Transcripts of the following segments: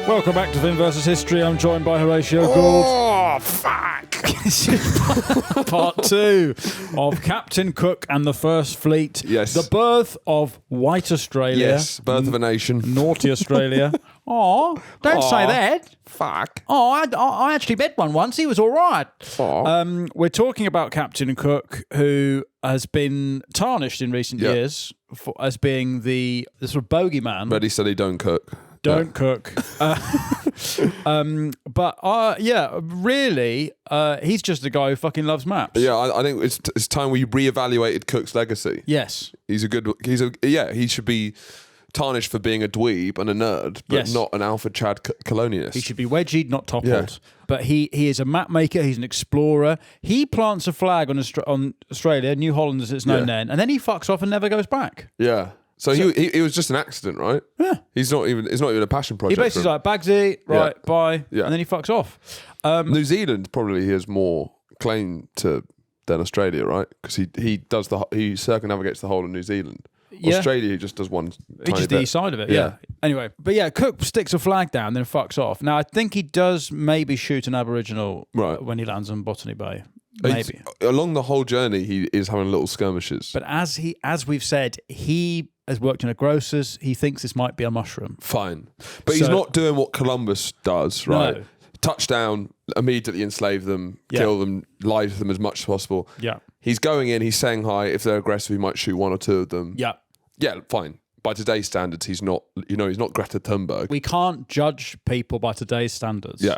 Welcome back to Vin versus History. I'm joined by Horatio Gould. Oh, fuck! This is part 2 of Captain Cook and the First Fleet. Yes. The birth of White Australia. Yes, birth of a nation. Naughty Australia. Oh, don't say that. Fuck. Oh, I actually met one once. He was all right. Aw. We're talking about Captain Cook, who has been tarnished in recent years as being the sort of bogeyman. Ready, steady, don't cook. Don't cook. Really, he's just a guy who fucking loves maps. Yeah, I think it's time we reevaluated Cook's legacy. Yes. He should be tarnished for being a dweeb and a nerd, but not an alpha Chad colonialist. He should be wedgied, not toppled. Yeah. But he is a map maker. He's an explorer. He plants a flag on Australia, New Holland as it's known then, and then he fucks off and never goes back. Yeah. So he was just an accident, right? Yeah. It's not even a passion project. He basically's like, Bagsy, right, bye, and then he fucks off. New Zealand probably has more claim to than Australia, right? Because he circumnavigates the whole of New Zealand. Yeah. Australia, he just does one. He just the east side of it, yeah. Anyway, but Cook sticks a flag down, then fucks off. Now, I think he does maybe shoot an Aboriginal when he lands on Botany Bay. Maybe. Along the whole journey, he is having little skirmishes. But as we've said, he has worked in a grocer's. He thinks this might be a mushroom. Fine. But he's not doing what Columbus does, right? No. Touchdown, immediately enslave them, kill them, lie to them as much as possible. Yeah. He's going in, he's saying hi. If they're aggressive, he might shoot one or two of them. Yeah. Yeah, fine. By today's standards, he's not Greta Thunberg. We can't judge people by today's standards. Yeah.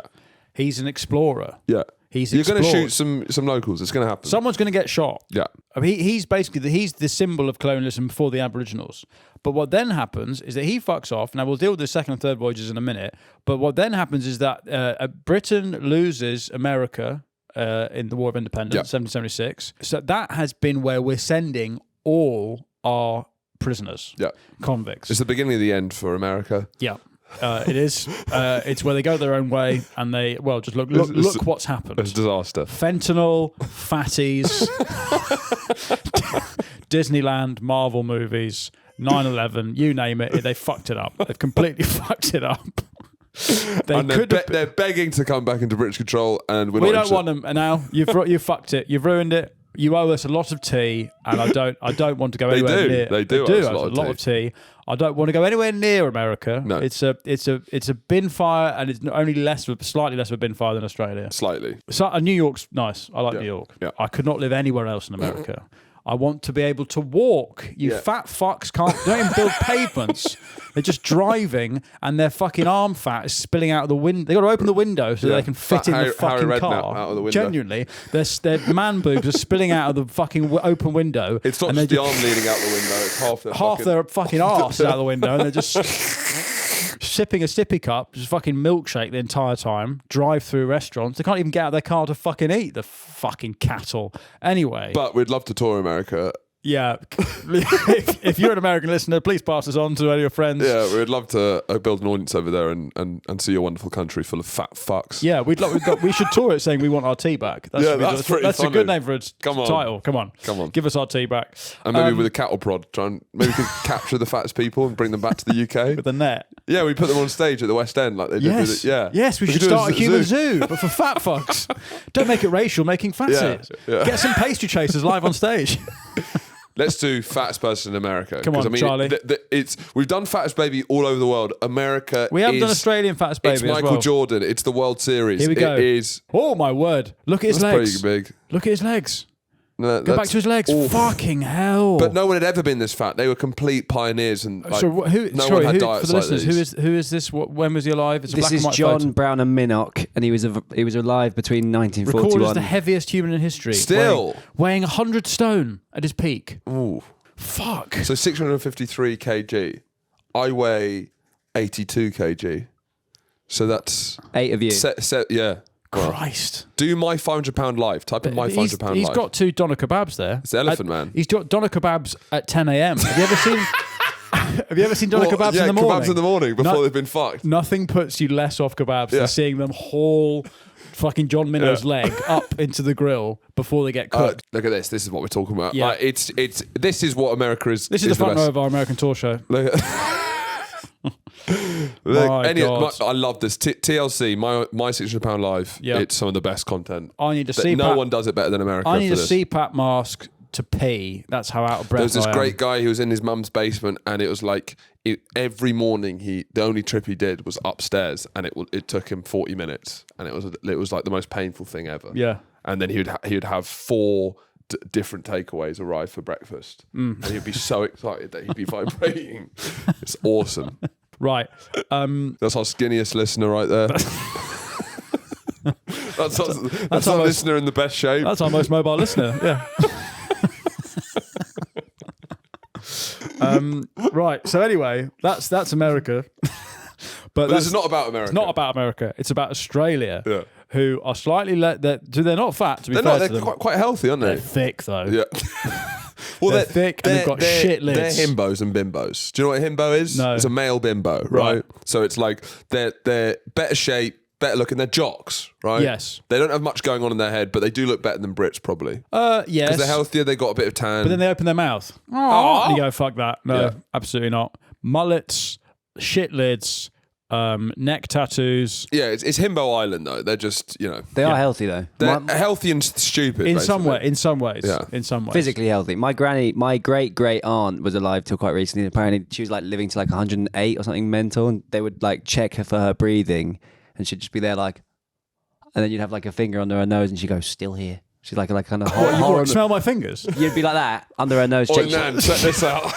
He's an explorer. Yeah. You're going to shoot some locals. It's going to happen. Someone's going to get shot. Yeah. I mean, he's basically he's the symbol of colonialism for the Aboriginals. But what then happens is that he fucks off. Now, we'll deal with the second and third voyages in a minute. But what then happens is that Britain loses America in the War of Independence, 1776. So that has been where we're sending all our prisoners, convicts. It's the beginning of the end for America. Yeah. It is. It's where they go their own way and they, just look what's happened. It's a disaster. Fentanyl, fatties, Disneyland, Marvel movies, 9/11, you name it, they fucked it up. They've completely fucked it up. They're begging to come back into British control, and we don't want them. And now you've fucked it. You've ruined it. You owe us a lot of tea, and I don't want to go anywhere near. They do owe us a lot of tea. I don't want to go anywhere near America. No. It's a bin fire, and it's only slightly less of a bin fire than Australia. Slightly. So New York's nice. I like New York. Yeah. I could not live anywhere else in America. I want to be able to walk. You fat fucks don't even build pavements. They're just driving, and their fucking arm fat is spilling out of the window. They got to open the window so they can fit in the fucking car. Out of the window. Genuinely, their man boobs are spilling out of the fucking open window. It's not just the arm leading out the window. It's half their fucking arse out the window, and they're just sipping a sippy cup, just fucking milkshake the entire time. Drive through restaurants. They can't even get out of their car to fucking eat. The fucking cattle. Anyway, but we'd love to tour America. Yeah, if you're an American listener, please pass this on to any of your friends. Yeah, we'd love to build an audience over there and see your wonderful country full of fat fucks. Yeah, we should tour it saying we want our tea back. That's a good name for a title. Come on, give us our tea back. And maybe with a cattle prod, maybe we could capture the fattest people and bring them back to the UK with a net. Yeah, we put them on stage at the West End like they did with it. Yeah, yes, we should start a human zoo, but for fat fucks. Don't make it racial, making fatties. Yeah. Get some pastry chasers live on stage. Let's do fattest person in America. Come on, Charlie. We've done fattest baby all over the world. America. We have done Australian fattest baby. It's Michael Jordan. It's the World Series. Here we go. It is. Oh my word! Look at his legs. Pretty big. Look at his legs. No, Go back to his legs. Awful. Fucking hell! But no one had ever been this fat. They were complete pioneers, and no one had diets for the like listeners, these. who is this? When was he alive? It's a this black and is white John photo. Brown and Minnock, and he was alive between 1941. Recorded as the heaviest human in history. Still weighing 100 stone at his peak. Ooh. Fuck. So 653 kg. I weigh 82 kg. So that's 8 of you. Yeah. Christ. Do my £500 live. Type in my £500 live. He's got 2 doner kebabs there. It's the Elephant Man. He's got doner kebabs at 10 a.m. Have you ever seen doner kebabs in the morning? Kebabs in the morning before they've been fucked. Nothing puts you less off kebabs than seeing them haul fucking John Minnow's leg up into the grill before they get cooked. Look at this. This is what we're talking about. Yeah. This is what America is. This is the front row of our American tour show. My God. I love this. TLC, my £600 life. Yep. It's some of the best content. I need a CPAP. No one does it better than America. I need for a this. CPAP mask to pee. That's how out of breath There was this I am. great guy who was in his mum's basement, and it was like every morning the only trip he did was upstairs, and it took him 40 minutes, and it was like the most painful thing ever. Yeah. And then he would have 4 different takeaways arrive for breakfast, and he'd be so excited that he'd be vibrating. It's awesome. Right. That's our skinniest listener right there. That's our listener in the best shape. That's our most mobile listener. Yeah. Right. So anyway, that's America. But this is not about America. It's not about America. It's about Australia. Yeah. Who are slightly they're not fat, to be fair to them. They're quite healthy, aren't they? They're thick though. Yeah. Well, they're thick and they've got shit lids. They're himbos and bimbos. Do you know what a himbo is? No. It's a male bimbo, right? So it's like they're better shape, better looking. They're jocks, right? Yes. They don't have much going on in their head, but they do look better than Brits probably. Yes. Because they're healthier, they got a bit of tan. But then they open their mouth. Oh. And you go, fuck that. No, Yeah. absolutely not. Mullets, shit lids, neck tattoos. Yeah, it's Himbo Island though. They're just, They are healthy though. they're healthy and stupid. In basically. some ways. Yeah. In some ways. Physically healthy. My great aunt was alive till quite recently. Apparently, she was like living to like 108 or something mental, and they would like check her for her breathing, and she'd just be there like, and then you'd have like a finger under her nose, and she'd go, "Still here." She's like kind of horror. Smell my fingers. You'd be like that under her nose. Oi, Check man, check this out.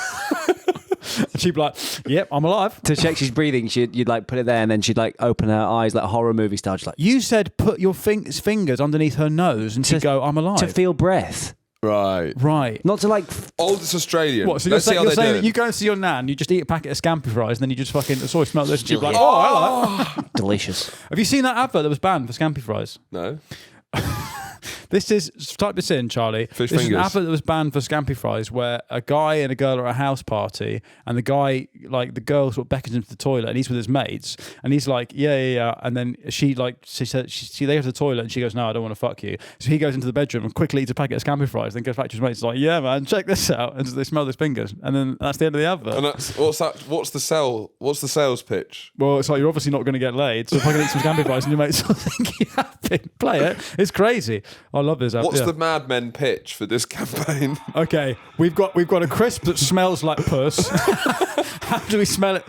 And she'd be like, yep, I'm alive. to check she's breathing, you'd like put it there, and then she'd like open her eyes like horror movie style. She's like, You said put your fingers underneath her nose and she'd go, I'm alive. to feel breath, Right. Right. not to like. Oldest Australian. What? So Let's see how you're they're saying doing. that you go and see your nan, you just eat a packet of Scampi fries, and then you just fucking smell this, and you're like, here. oh, hello. Delicious. Have you seen that advert that was banned for Scampi fries? No. Type this in, Charlie. Fish This is an fingers. advert that was banned for Scampi fries, where a guy and a girl are at a house party, and the guy, like the girl, sort of beckons him to the toilet, and he's with his mates, and he's like, yeah, and then she said, they go to the toilet, and she goes, no, I don't want to fuck you. So he goes into the bedroom and quickly eats a packet of Scampi fries, then goes back to his mates, like, yeah, man, check this out, and so they smell his fingers, and then that's the end of the advert. And what's the sales pitch? Well, it's like you're obviously not going to get laid, so if I can eat some Scampi fries and your mates will think you have been, play it. It's crazy. I love this advert. What's Yeah. the Mad Men pitch for this campaign? Okay, we've got a crisp that smells like puss. How do we smell it?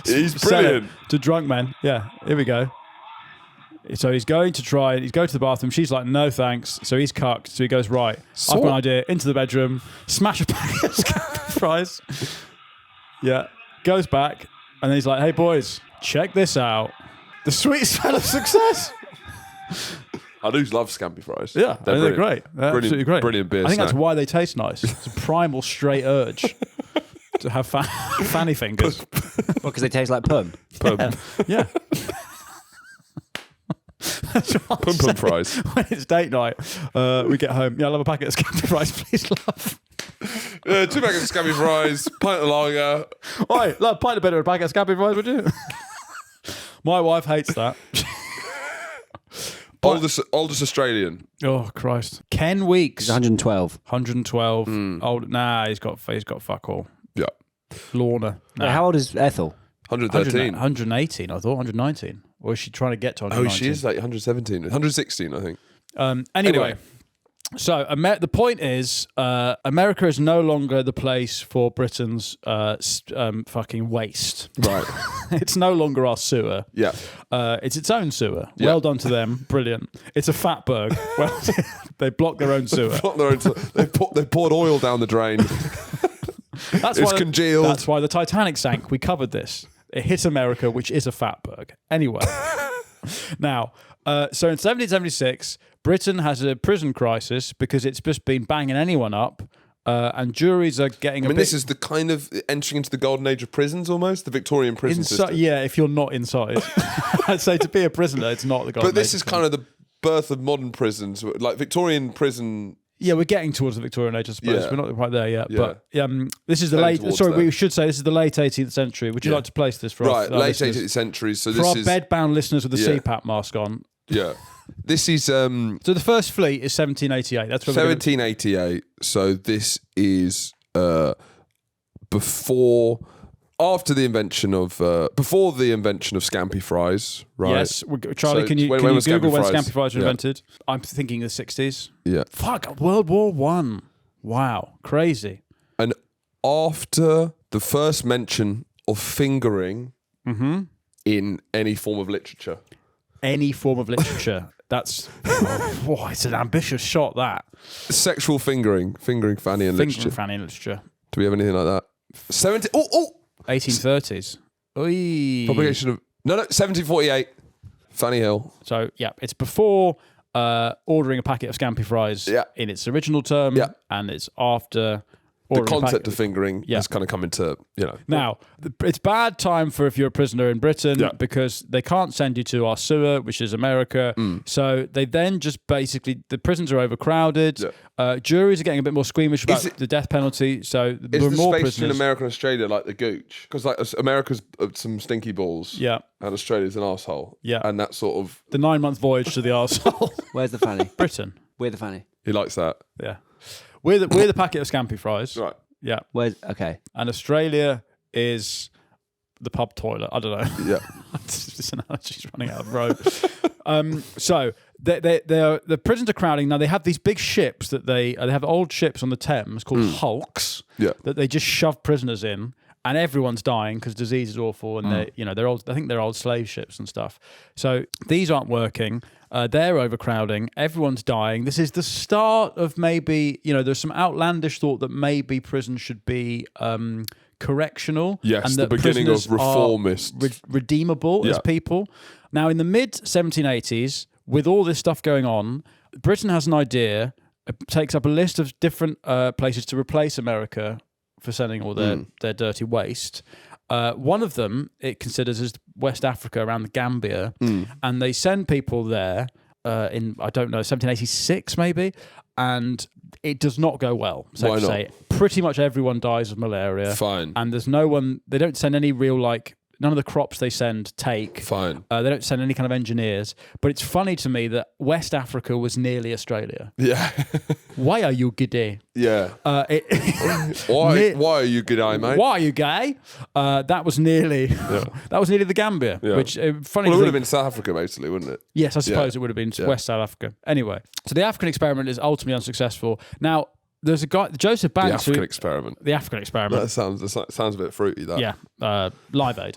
He's sell it brilliant. to drunk men. Yeah, here we go. So he's going to the bathroom. She's like, no thanks. So he's cucked. So he goes, right, I've got an idea. Into the bedroom, smash a packet of Scampi fries. Yeah, goes back, and then he's like, hey boys, check this out. The sweet smell of success. I do love Scampi fries. Yeah, they're brilliant. great. They're absolutely great. Brilliant beer I think that's snack. why they taste nice. It's a primal, straight urge to have fanny fingers. Because they taste like pum. Pum. Yeah. That's what I'm Pum saying. fries. When it's date night, we get home. Yeah, I'll have a packet of Scampi fries, please, love. 2 packets of Scampi fries, pint of lager. Right, love, pint of better, a packet of Scampi fries, would you? My wife hates that. Oldest Australian. Oh Christ, Ken Weeks, It's 112. 112. Old, nah, he's got fuck all. Yeah. Lorna. Nah. Wait, how old is Ethel? 113. 118, I thought. 119. Or is she trying to get to Oh, 119? she is like 117. 116, I think. Anyway. So the point is, America is no longer the place for Britain's fucking waste. Right. It's no longer our sewer. Yeah. It's its own sewer. Yeah. Well done to them. Brilliant. It's a fatberg. Well, they block their own sewer. They poured oil down the drain. It's congealed. That's why the Titanic sank. We covered this. It hit America, which is a fatberg. Anyway. Now, so in 1776, Britain has a prison crisis because it's just been banging anyone up, and juries are getting a bit... this is the kind of entering into the golden age of prisons almost, the Victorian prison system. Yeah, if you're not inside. I'd say to be a prisoner, it's not the golden But this age is of kind of the birth of modern prisons, like Victorian prison. Yeah, we're getting towards the Victorian age, I suppose. Yeah. We're not quite there yet. Yeah. But this is the Heading late... towards Sorry, that. we should say this is the late 18th century. Would you like to place this for Right, our late listeners? 18th century. So For this our is bed-bound listeners with the Yeah. CPAP mask on. Yeah. This is So the first fleet is 1788. That's where we're gonna- 1788. So this is before after the invention of, before the invention of scampi fries, right? Yes. Charlie, So can you when Google was scampi when fries? scampi fries were Yeah. invented? I'm thinking the 60s. Yeah. Fuck, World War One. Wow, crazy. And after the first mention of fingering in any form of literature. Any form of literature. That's it's an ambitious shot. That Sexual fingering fanny in literature. fanny in literature. Do we have anything like that? 1830s. Oy. Publication of 1748. Fanny Hill. So yeah, it's before ordering a packet of scampi fries Yeah. in its original term, Yeah. and it's after The ordering a concept packet. of fingering Yeah. has kind of come into, Now, it's bad time for if you're a prisoner in Britain Yeah. because they can't send you to our sewer, which is America. So they then just basically, the prisons are overcrowded. Yeah. Juries are getting a bit more squeamish about it- the death penalty. So Is there are the more space between prisoners. America and Australia like the gooch? Because like America's some stinky balls, Yeah. and Australia's an asshole, Yeah. and that sort of The 9-month voyage to the arsehole. Where's the fanny? Britain. We're the fanny. he likes that, Yeah. We're the packet of scampi fries. right? Yeah. Where's okay? And Australia is the pub toilet. I don't know. Yeah, This analogy's running out of road. So the prisons are crowding. Now they have these big ships that they have old ships on the Thames called hulks yeah. that they just shove prisoners in, and everyone's dying because disease is awful, and they're old. I think they're old slave ships and stuff. So these aren't working. They're overcrowding. Everyone's dying. This is the start of maybe there's some outlandish thought that maybe prison should be correctional. Yes, and the that beginning of prisoners are reformist. redeemable as Yeah. people. Now, in the mid 1780s, with all this stuff going on, Britain has an idea. It takes up a list of different places to replace America for sending all their dirty waste. One of them it considers as West Africa around the Gambia, and they send people there in 1786 maybe, and it does not go well. So Why to not? say, pretty much everyone dies of malaria. Fine. And there's no one. They don't send any real none of the crops they send take. Fine. They don't send any kind of engineers. But it's funny to me that West Africa was nearly Australia. Yeah, Why are you gay? yeah. Ne- Why are you good eye, mate? Why are you gay? That was nearly the Gambia. Yeah. Which funny. Well, to it would think- have been South Africa, basically, wouldn't it? Yes, I suppose it would have been West South Africa. Anyway, so the African experiment is ultimately unsuccessful. Now, there's a guy, Joseph The Banks. African experiment. The African experiment. That sounds a bit fruity. That. Yeah, Live Aid.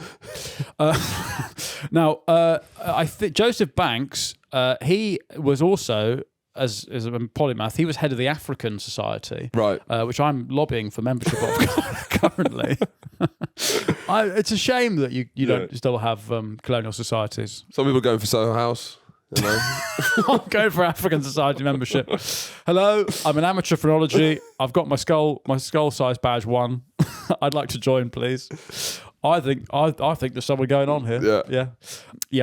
Now, I think Joseph Banks, he was also, as a polymath, he was head of the African Society, Right. which I'm lobbying for membership of currently. It's a shame that you don't still have colonial societies. Some people going for Soho House. I'm going for African Society membership. Hello, I'm an amateur phrenology. I've got my skull size badge 1. I'd like to join, please. I think there's something going on here. Yeah.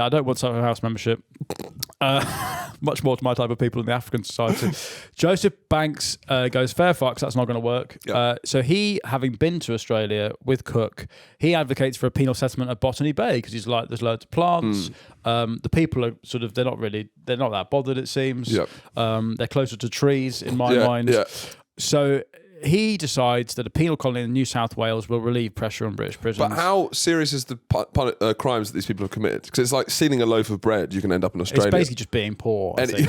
I don't want Soho House membership. Much more to my type of people in the African Society. Joseph Banks goes, fair fucks, that's not going to work. Yeah. So he, having been to Australia with Cook, he advocates for a penal settlement at Botany Bay because he's like, there's loads of plants. The people are sort of, they're not that bothered, it seems. Yep. They're closer to trees in my mind. Yeah. So he decides that a penal colony in New South Wales will relieve pressure on British prisons. But how serious is the crimes that these people have committed? Because it's like stealing a loaf of bread. You can end up in Australia. It's basically just being poor. I think.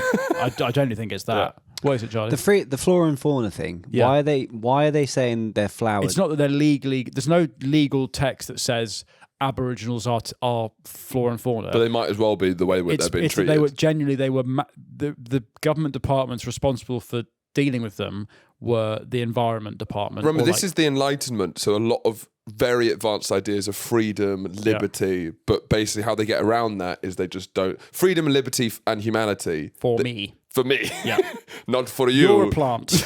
I don't think it's that. What is it, Charlie? The flora and fauna thing. Yeah. Why are they saying they're flowers? It's not that they're legally. There's no legal text that says Aboriginals are flora and fauna. But they might as well be the way they're being treated. The government departments responsible for dealing with them were the Environment Department. Remember, this is the Enlightenment, so a lot of very advanced ideas of freedom, liberty, but basically how they get around that is they just don't. Freedom and liberty and humanity. For me. Yeah. Not for you. You're a plant.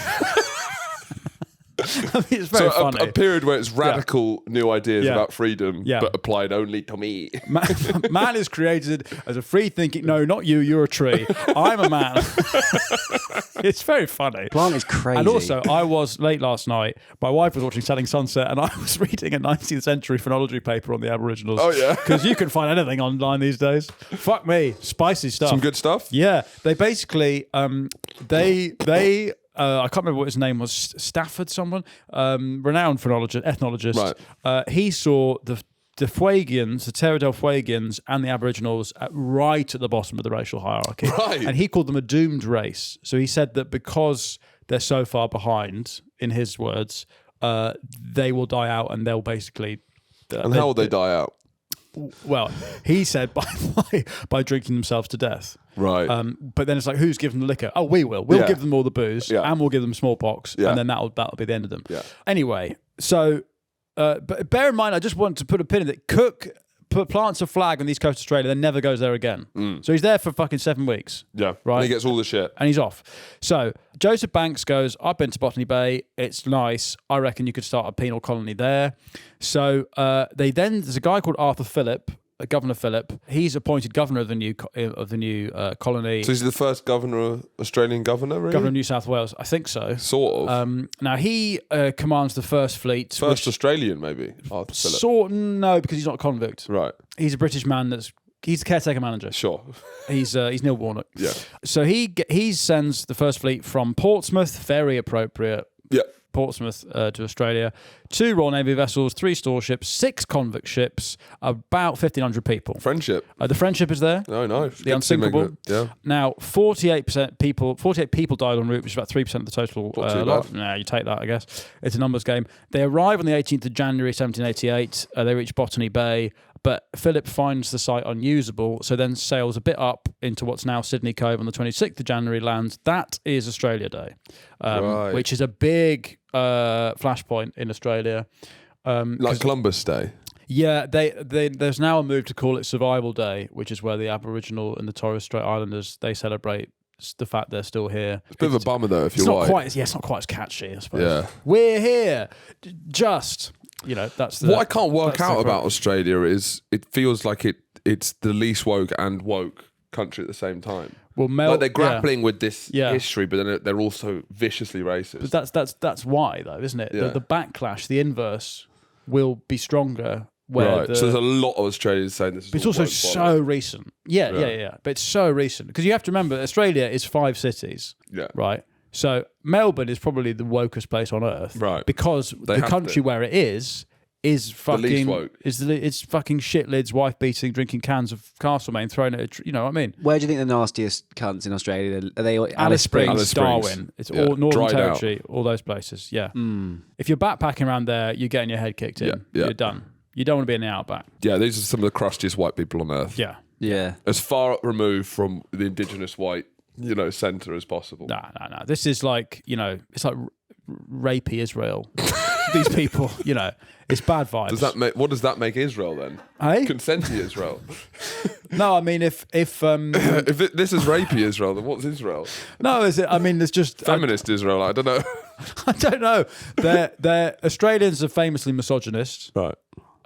I mean, it's very funny. A period where it's radical new ideas about freedom, Yeah. but applied only to me. Man is created as a free thinking. No, not you. You're a tree. I'm a man. It's very funny. Plant is crazy. And also, I was late last night. My wife was watching Setting Sunset, and I was reading a 19th century phrenology paper on the Aboriginals. Oh, yeah? Because you can find anything online these days. Fuck me, spicy stuff. Some good stuff. Yeah, they basically they I can't remember what his name was. Stafford, someone, renowned ethnologist. Right. He saw the Fuegians, the Terra del Fuegians, and the Aboriginals right at the bottom of the racial hierarchy. Right. And he called them a doomed race. So he said that because they're so far behind, in his words, they will die out, and they'll basically. And how will they die out? Well, he said by drinking themselves to death. Right. But then it's like, who's giving the liquor? Oh, we will. We'll give them all the booze, and we'll give them smallpox, and then that'll be the end of them. Yeah. Anyway, so but bear in mind, I just want to put a pin in that. Cook plants a flag on the east coast of Australia, then never goes there again. So he's there for fucking 7 weeks. Yeah. Right. And he gets all the shit. And he's off. So Joseph Banks goes, I've been to Botany Bay. It's nice. I reckon you could start a penal colony there. So there's a guy called Arthur Phillip, Governor Phillip. He's appointed governor of the new colony. So he's the first Australian governor, really? Governor of New South Wales. I think so. Sort of. Now he commands the First Fleet. First Australian, maybe, Arthur Phillip. No, because he's not a convict. Right. He's a British man he's the caretaker manager. Sure. He's Neil Warnock. Yeah. So he sends the First Fleet from Portsmouth, very appropriate. Yeah. Portsmouth to Australia, 2 Royal Navy vessels, 3 store ships, 6 convict ships, about 1,500 people. Friendship. The Friendship is there. Oh, no. The Unsinkable. Yeah. Now, 48 people died en route, which is about 3% of the total lot. Nah, you take that, I guess. It's a numbers game. They arrive on the 18th of January, 1788. They reach Botany Bay, but Phillip finds the site unusable, so then sails a bit up into what's now Sydney Cove on the 26th of January, lands. That is Australia Day, which is a big flashpoint in Australia. Like Columbus Day. Yeah, there's now a move to call it Survival Day, which is where the Aboriginal and the Torres Strait Islanders, they celebrate the fact they're still here. It's a bit of a bummer, though, if you're white. It's not quite as catchy, I suppose. Yeah. We're here. Just... that's what I can't work out about Australia is it feels like it's the least woke and woke country at the same time. Well, like they're grappling with this history, but then they're also viciously racist. But that's why, though, isn't it? Yeah. The backlash, the inverse, will be stronger. So there's a lot of Australians saying this is. But it's also so recent. Yeah. But it's so recent because you have to remember Australia is 5 cities. Yeah. Right. So Melbourne is probably the wokest place on earth, right? Because the country where it is fucking the least woke. It's fucking shit lids, wife beating, drinking cans of Castlemaine, throwing it. You know what I mean? Where do you think the nastiest cunts in Australia are? They Alice Springs, Darwin. It's all Northern Territory, all those places. Yeah. If you're backpacking around there, you're getting your head kicked in. Yeah. You're done. You don't want to be in the outback. Yeah, these are some of the crustiest white people on earth. Yeah. As far removed from the indigenous white, centre as possible. No. This is like, it's like rapey Israel. These people, it's bad vibes. What does that make Israel then? Hey? Consenty Israel. No, I mean if this is rapey Israel, then what's Israel? No, is it? I mean, there's just feminist Israel. I don't know. I don't know. They're Australians are famously misogynist, right?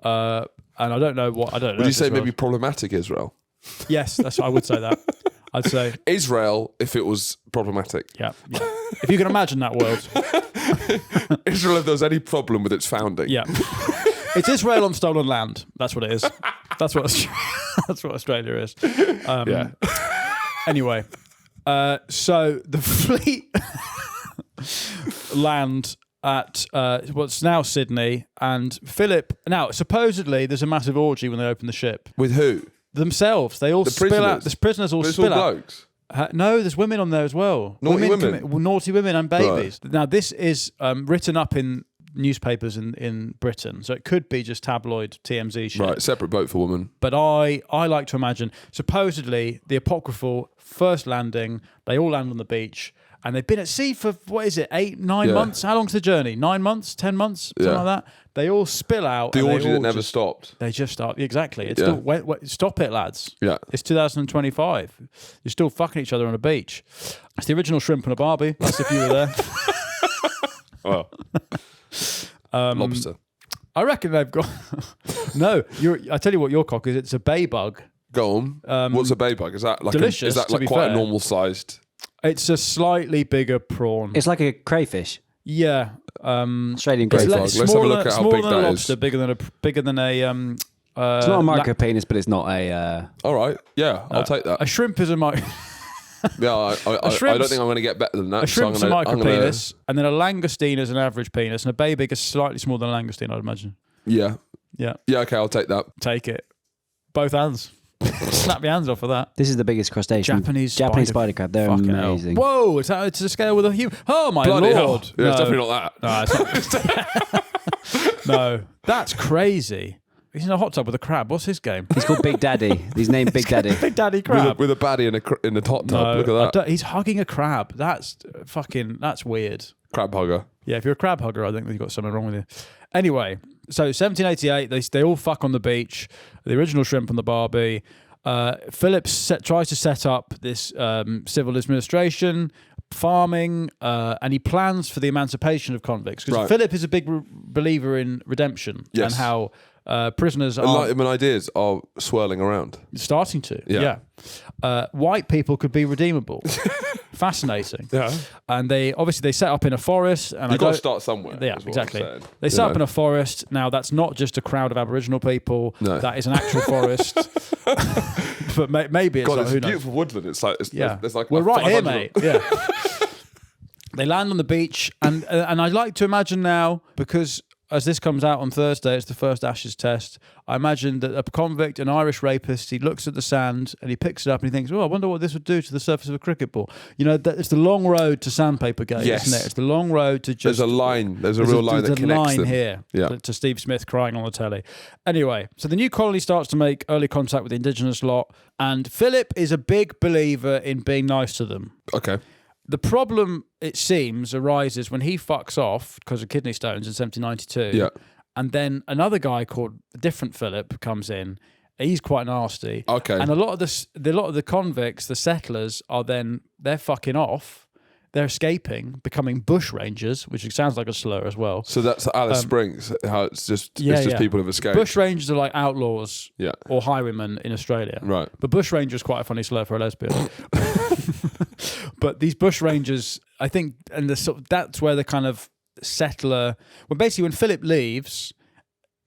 And I don't know what I don't know. Would you say maybe problematic Israel? Yes, I would say that. I'd say Israel if it was problematic. Yeah. If you can imagine that world. Israel if there was any problem with its founding. Yeah. It's Israel on stolen land. That's what it is. That's what Australia is. Yeah. Anyway, so the fleet land at what's now Sydney, and Phillip. Now, supposedly, there's a massive orgy when they open the ship. With who? Themselves. They all spill out. The prisoners all spill out. Blokes. No, there's women on there as well. Naughty women. Naughty women and babies. Right. Now, this is written up in newspapers in Britain, so it could be just tabloid TMZ shit. Right, separate boat for women. But I like to imagine, supposedly, the apocryphal first landing, they all land on the beach, and they've been at sea for, 8, 9 months? How long's the journey? 9 months? 10 months? Something like that? They all spill out. The orgy that never stopped. They just start. Exactly. It's still, stop it, lads. Yeah. It's 2025. You're still fucking each other on a beach. It's the original Shrimp and a Barbie. That's if you were there. Well. Lobster. I reckon they've got... No, I tell you what your cock is. It's a bay bug. Go on. What's a bay bug? Is that like delicious, is that like quite a normal sized... It's a slightly bigger prawn. It's like a crayfish. Yeah. Australian crayfish. Let's have a look at how big that lobster, is. Bigger than a it's not a micro penis, but it's not a. All right. Yeah, I'll take that. A shrimp is a micro. Yeah, I don't think I'm going to get better than that. A shrimp's so a micro penis, and then a langoustine is an average penis, and a baby is slightly smaller than a langoustine, I'd imagine. Yeah. Yeah. Yeah, okay, I'll take that. Take it. Both hands. Snap your hands off of that. This is the biggest crustacean. Japanese spider crab. They're Fucking amazing. Hell. Whoa, it's a scale with a human. Oh my Bloody hell. lord. Yeah, it's definitely not that. No, it's not. No, that's crazy. He's in a hot tub with a crab. What's his game? He's called Big Daddy. He's named Big Daddy. Big Daddy Crab. With a baddie in the hot tub. Look at that. He's hugging a crab. That's weird. Crab hugger. Yeah, if you're a crab hugger, I think you've got something wrong with you. Anyway, so 1788, they all fuck on the beach. The original shrimp on the Barbie. Philip tries to set up this civil administration, farming, and he plans for the emancipation of convicts. Because Philip is a big believer in redemption and how prisoners are... Enlightenment ideas are swirling around. Starting to, yeah. White people could be redeemable. Fascinating. Yeah. And they set up in a forest. And You've got to start somewhere. Yeah, exactly. They set up in a forest. Now, that's not just a crowd of Aboriginal people. No. That is an actual forest. But maybe it's God, like, it's who a knows? beautiful woodland. It's like, there's like we're right here, 500 mate. Yeah. They land on the beach, and I'd like to imagine now, because as this comes out on Thursday, it's the first Ashes test. I imagine that a convict, an Irish rapist, he looks at the sand and he picks it up and he thinks, "Oh, I wonder what this would do to the surface of a cricket ball." You know, it's the long road to sandpaper gate, isn't it? It's the long road to just. There's a line. There's a real line that connects them. There's a line here to Steve Smith crying on the telly. Anyway, so the new colony starts to make early contact with the indigenous lot, and Philip is a big believer in being nice to them. Okay. The problem, it seems, arises when he fucks off because of kidney stones in 1792. Yeah. And then another guy called a different Philip comes in. He's quite nasty. Okay. And a lot of the convicts, the settlers, they're fucking off. They're escaping, becoming bush rangers, which sounds like a slur as well. So that's Alice Springs. How it's just people who've escaped. Bush rangers are like outlaws, yeah, or highwaymen in Australia, right? But bush ranger is quite a funny slur for a lesbian. But these bush rangers, I think, and that's where the kind of settler. Well, basically, when Philip leaves,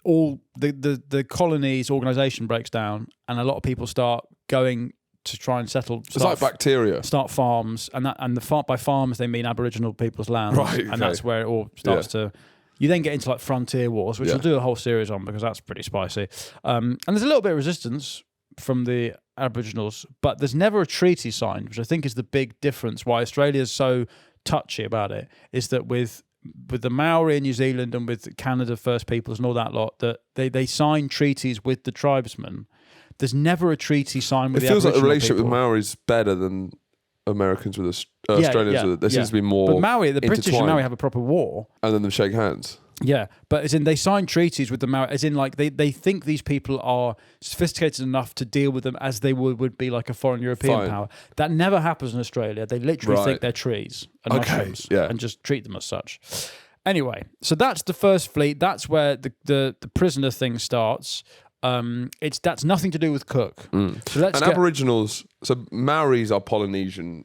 all the colony's organisation breaks down, and a lot of people start going to try and settle. It's like bacteria. Start farms, by farms they mean Aboriginal people's land, right? And that's where it all starts to. You then get into like frontier wars, which we'll do a whole series on because that's pretty spicy. And there's a little bit of resistance from the Aboriginals, but there's never a treaty signed, which I think is the big difference. Why Australia's so touchy about it is that with the Maori in New Zealand and with Canada First Peoples and all that lot, that they sign treaties with the tribesmen. There's never a treaty signed with the Aboriginal people. It feels like the relationship with Maori's better than Americans with Australians with it. There seems to be more. But the British and Maori have a proper war. And then they shake hands. Yeah, but as in they sign treaties with the Maori, as in like they think these people are sophisticated enough to deal with them as they would be like a foreign European power. That never happens in Australia. They literally think they're trees and mushrooms and just treat them as such. Anyway, so that's the first fleet. That's where the prisoner thing starts. That's nothing to do with Cook. So Aboriginals. So Maoris are Polynesian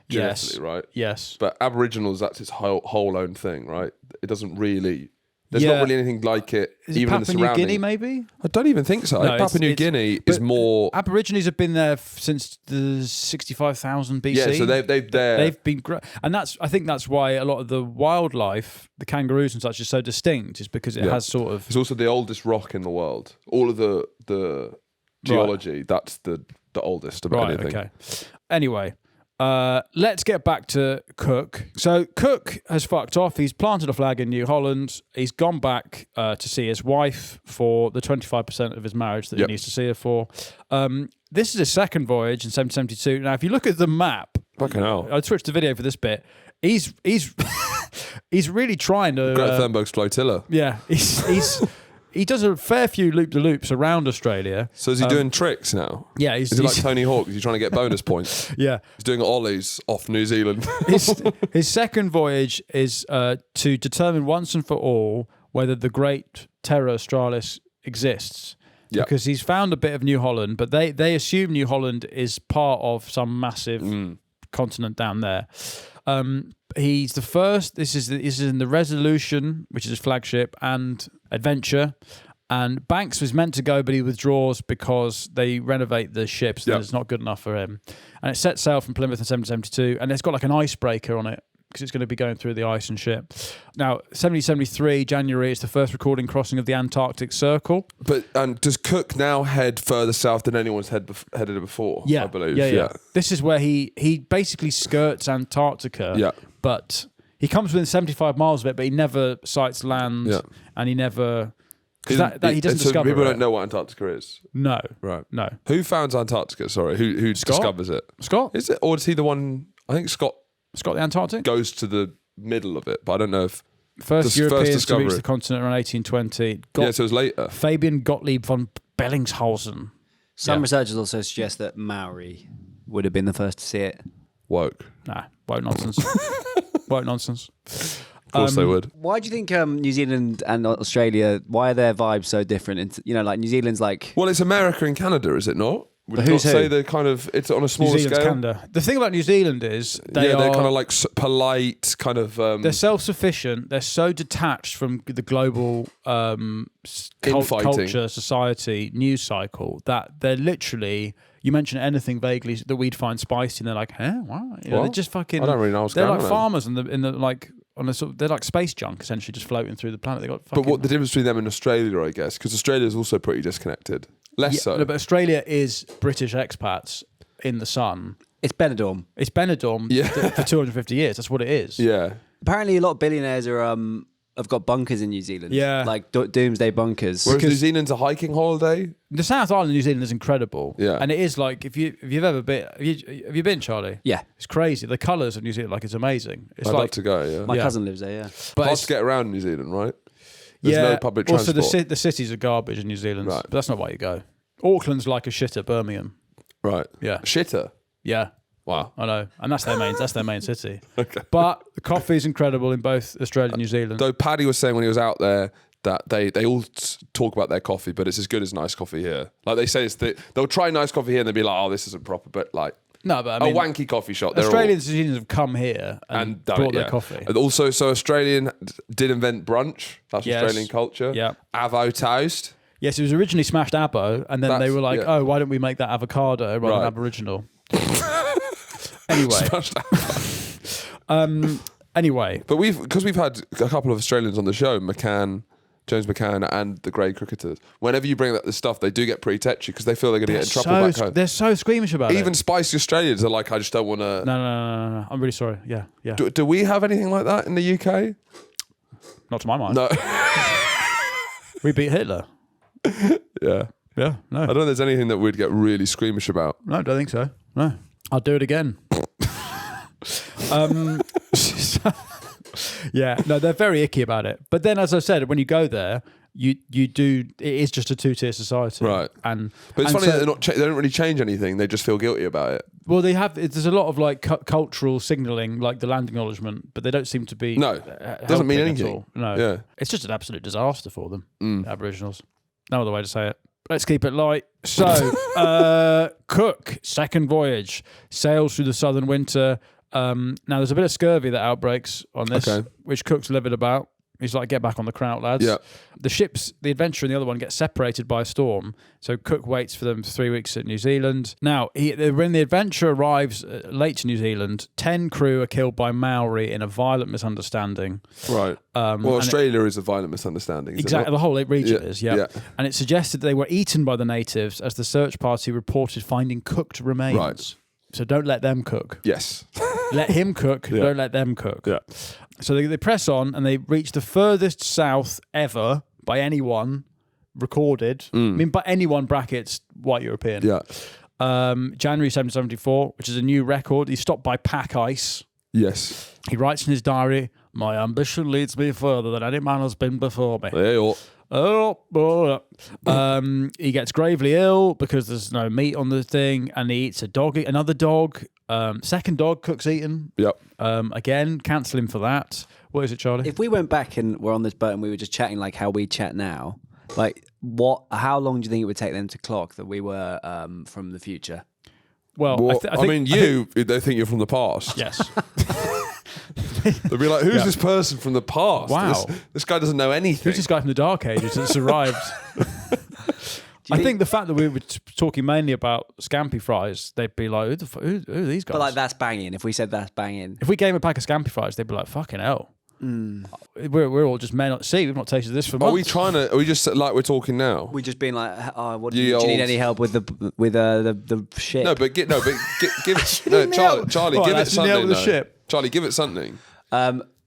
genetically, right? Yes. But Aboriginals, that's its whole own thing, right? It doesn't really. There's not really anything like it, even in the surrounding. Papua New Guinea, maybe? I don't even think so. No, Papua New Guinea is more. Aborigines have been there since the 65,000 BC. Yeah, so they've been and I think that's why a lot of the wildlife, the kangaroos and such, is so distinct. Is because it has sort of. It's also the oldest rock in the world. All of the geology, that's the oldest about anything. Okay. Anyway. Let's get back to Cook. So Cook has fucked off. He's planted a flag in New Holland. He's gone back to see his wife for the 25% of his marriage that he needs to see her for. This is his second voyage in 1772. Now, if you look at the map, fucking hell, I'd switch the video for this bit. He's he's really trying to. Greta Thunberg's flotilla. Yeah, he does a fair few loop-de-loops around Australia. So is he doing tricks now? Yeah. Is he like Tony Hawk? Is he trying to get bonus points? Yeah. He's doing ollies off New Zealand. His second voyage is to determine once and for all whether the Great Terra Australis exists. Yeah. Because he's found a bit of New Holland, but they assume New Holland is part of some massive continent down there. He's the first. This is in the Resolution, which is his flagship, and Adventure, And Banks was meant to go, but he withdraws because they renovate the ships. And it's not good enough for him. And it set sail from Plymouth in 1772, and it's got like an icebreaker on it because it's going to be going through the ice and shit. Now, 1773, January, is the first recording crossing of the Antarctic Circle. And does Cook now head further south than anyone's headed it before? Yeah, I believe. Yeah. This is where he basically skirts Antarctica. Yeah. But he comes within 75 miles of it, but he never sights land, and he never. Because he doesn't discover people it. don't know what Antarctica is. No. Right. No. Who founds Antarctica? Sorry, who discovers it? Scott. Is it, or is he the one? I think Scott the Antarctic goes to the middle of it, but I don't know if first the Europeans first to reach discovery. the continent around 1820. So it was later. Fabian Gottlieb von Bellingshausen. Some researchers also suggest that Maori would have been the first to see it. Woke. Nah, woke nonsense. Woke nonsense. Of course they would. Why do you think New Zealand and Australia, why are their vibes so different? Like New Zealand's like... Well, it's America and Canada, is it not? Would But you not who's who? say they're kind of, it's on a smaller New Zealand's scale? Canada. The thing about New Zealand is they're are kind of like polite, kind of... they're self-sufficient. They're so detached from the global Infighting. culture, society, news cycle that they're literally... You mention anything vaguely that we'd find spicy, and they're like, "Huh, what?" You know, What? they're just fucking. I don't really know what's They're going like on. farmers in the like on a sort of, they're like space junk essentially, just floating through the planet. They got. But what the difference between them and Australia, I guess, because Australia is also pretty disconnected. Less so. No, but Australia is British expats in the sun. It's Benidorm. It's Benidorm for 250 years. That's what it is. Yeah. Apparently a lot of billionaires are have got bunkers in New Zealand. Yeah. Like doomsday bunkers. Whereas New Zealand's a hiking holiday. The South Island of New Zealand is incredible. Yeah. And it is like if you've ever been have you been, Charlie? Yeah. It's crazy. The colours of New Zealand, like it's amazing. It's I'd like love to go, yeah. My Yeah. cousin lives there, yeah. but Hard it's, to get around New Zealand, right? There's no public also transport. the cities are garbage in New Zealand. Right. But that's not why you go. Auckland's like a shitter Birmingham. Right. Yeah. Shitter. Yeah. Wow. I know. And that's their main city. Okay. But the coffee is incredible in both Australia and New Zealand. Though Paddy was saying when he was out there that they all talk about their coffee, but it's as good as nice coffee here. Like they say, they'll try nice coffee here and they'll be like, oh, this isn't proper. But like No, but I mean, a wanky coffee shop. They're Australians and New Zealanders have come here and done brought it, their yeah. coffee. And also, so Australian did invent brunch. That's Yes. Australian culture. Yeah. Avo toast. Yes, it was originally smashed abo, and then they were like, yeah. "Oh, why don't we make that avocado rather than Right. Aboriginal?" Anyway, Smashed anyway, But because we've had a couple of Australians on the show, James McCann, and the Grey Cricketers. Whenever you bring up this stuff, they do get pretty tetchy because they feel they're going to get in trouble back home. they're so squeamish about Even it. spicy Australians are like, I just don't want to. No. I'm really sorry. Yeah. Do we have anything like that in the UK? Not to my mind. No. We beat Hitler. Yeah. Yeah. No. I don't know if there's anything that we'd get really squeamish about. No, don't think so. No. I'll do it again. Yeah, no, they're very icky about it. But then, as I said, when you go there, you do. It is just a two-tier society, Right. And But it's and funny so- that they don't really change anything. They just feel guilty about it. Well, they have. There's a lot of like cultural signalling, like the land acknowledgement, but they don't seem to be. No, doesn't mean helping at anything. all. No, Yeah. it's just an absolute disaster for them. The Aboriginals. No other way to say it. Let's keep it light. So, Cook, second voyage, sails through the southern winter. Now, there's a bit of scurvy that outbreaks on this, Okay. which Cook's livid about. He's like, get back on the Kraut, lads. Yeah. The ships, the Adventure and the other one, get separated by a storm. So Cook waits for them for 3 weeks at New Zealand. Now, when the Adventure arrives late to New Zealand, 10 crew are killed by Maori in a violent misunderstanding. Right. Well, and Australia is a violent misunderstanding. Is it Exactly, not? the whole region Yeah, is, yeah. yeah. And it suggested they were eaten by the natives as the search party reported finding cooked remains. Right. So don't let them cook. Yes. Let him cook, Yeah. don't let them cook. Yeah. So they press on and they reach the furthest south ever by anyone recorded. I mean, by anyone, brackets, white European. Yeah. January 1774, which is a new record. He's stopped by pack ice. Yes. He writes in his diary, "My ambition leads me further than any man has been before me." There you are. He gets gravely ill because there's no meat on the thing, and he eats another dog. Second dog Cook's eaten. Yep. Again, cancel him for that. What is it, Charlie? If we went back and were on this boat and we were just chatting like how we chat now, like how long do you think it would take them to clock that we were from the future? Well, Well, I think they think you're from the past. yes. They'll be like, who's this person from the past? Wow. This guy doesn't know anything. Who's this guy from the Dark Ages that's arrived? I think the fact that we were talking mainly about scampi fries, they'd be like, who are these guys? But like that's banging. If we said that's banging, If we gave them a pack of scampi fries, they'd be like, fucking hell. We're all just men. See, we've not tasted this for months. Are we just like we're talking now? we just been like, oh, do you need any help with the ship? No, but give it. No, Charlie, Right, give it that's the nail something. of the though. ship. Charlie, give it something.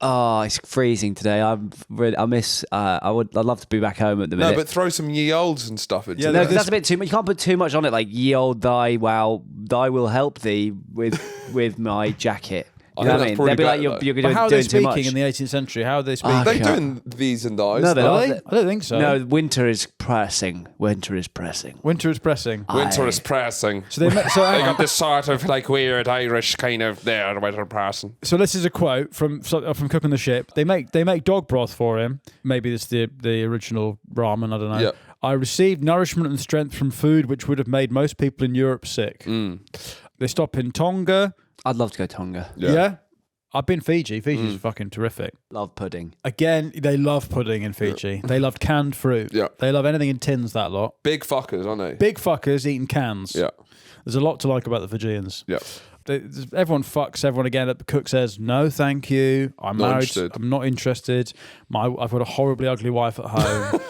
It's freezing today. I miss. I'd love to be back home at the minute. No, but throw some ye olds and stuff into Yeah, No, it. 'cause that's a bit too much. You can't put too much on it. Like ye old thy will help thee with my jacket. You know what I mean? think They'd be that's like probably you're But doing, how are they doing too much. speaking in the 18th century? How are they speaking? They Okay. doing these and those. No, they're Are not. they? I don't think so. No, winter is pressing. Winter is pressing. Winter is pressing. Winter is pressing. So they They got this sort of like weird Irish kind of there winter pressing. So this is a quote from Cook on the Ship. They make dog broth for him. Maybe it's the original ramen. I don't know. Yeah. I received nourishment and strength from food which would have made most people in Europe sick. They stop in Tonga. I'd love to go Tonga. Yeah. I've been Fiji. Fiji's fucking terrific. Love pudding. Again, they love pudding in Fiji. They love canned fruit. Yeah. They love anything in tins, that lot. Big fuckers, aren't they? Big fuckers eating cans. Yeah. There's a lot to like about the Fijians. Yeah. Everyone fucks everyone again. The cook says, no, thank you. I'm Not married. interested. I'm not interested. I've got a horribly ugly wife at home.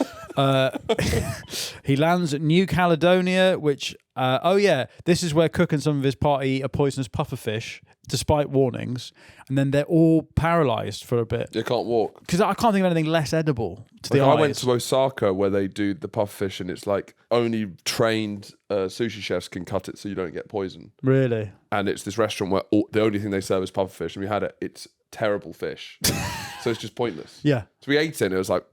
He lands at New Caledonia, which, this is where Cook and some of his party eat a poisonous pufferfish, despite warnings. And then they're all paralysed for a bit. You can't walk. Because I can't think of anything less edible to the I eyes. went to Osaka where they do the pufferfish and it's like only trained sushi chefs can cut it so you don't get poison. Really? And it's this restaurant where the only thing they serve is pufferfish, and we had it. It's terrible fish, so it's just pointless. Yeah. So we ate it, and it was like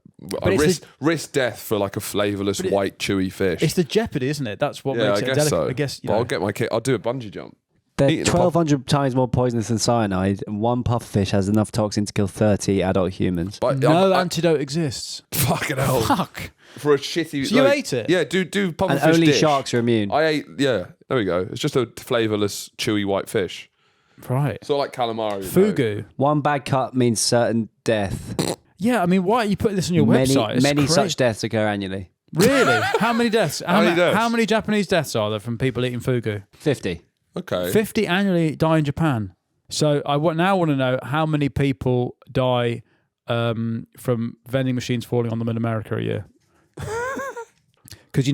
risk death for like a flavourless white chewy fish. It's the jeopardy, isn't it? That's what makes it guess delicate. so. I guess. But I'll get my kid. I'll do a bungee jump. They're Eating a 1,200 times more poisonous than cyanide, and one pufferfish has enough toxin to kill 30 adult humans. But No antidote exists. fucking hell. Fuck. For a shitty. So you ate it? Yeah, do pufferfish And only dish. sharks are immune. I ate. Yeah, there we go. It's just a flavourless, chewy white fish. Right. Sort of like calamari. Fugu. One bad cut means certain death. Yeah, I mean, why are you putting this on your website? It's Many crazy. such deaths occur annually. Really? How many deaths? many deaths? How many Japanese deaths are there from people eating fugu? 50. Okay. 50 annually die in Japan. So I now want to know how many people die from vending machines falling on them in America a year. Because,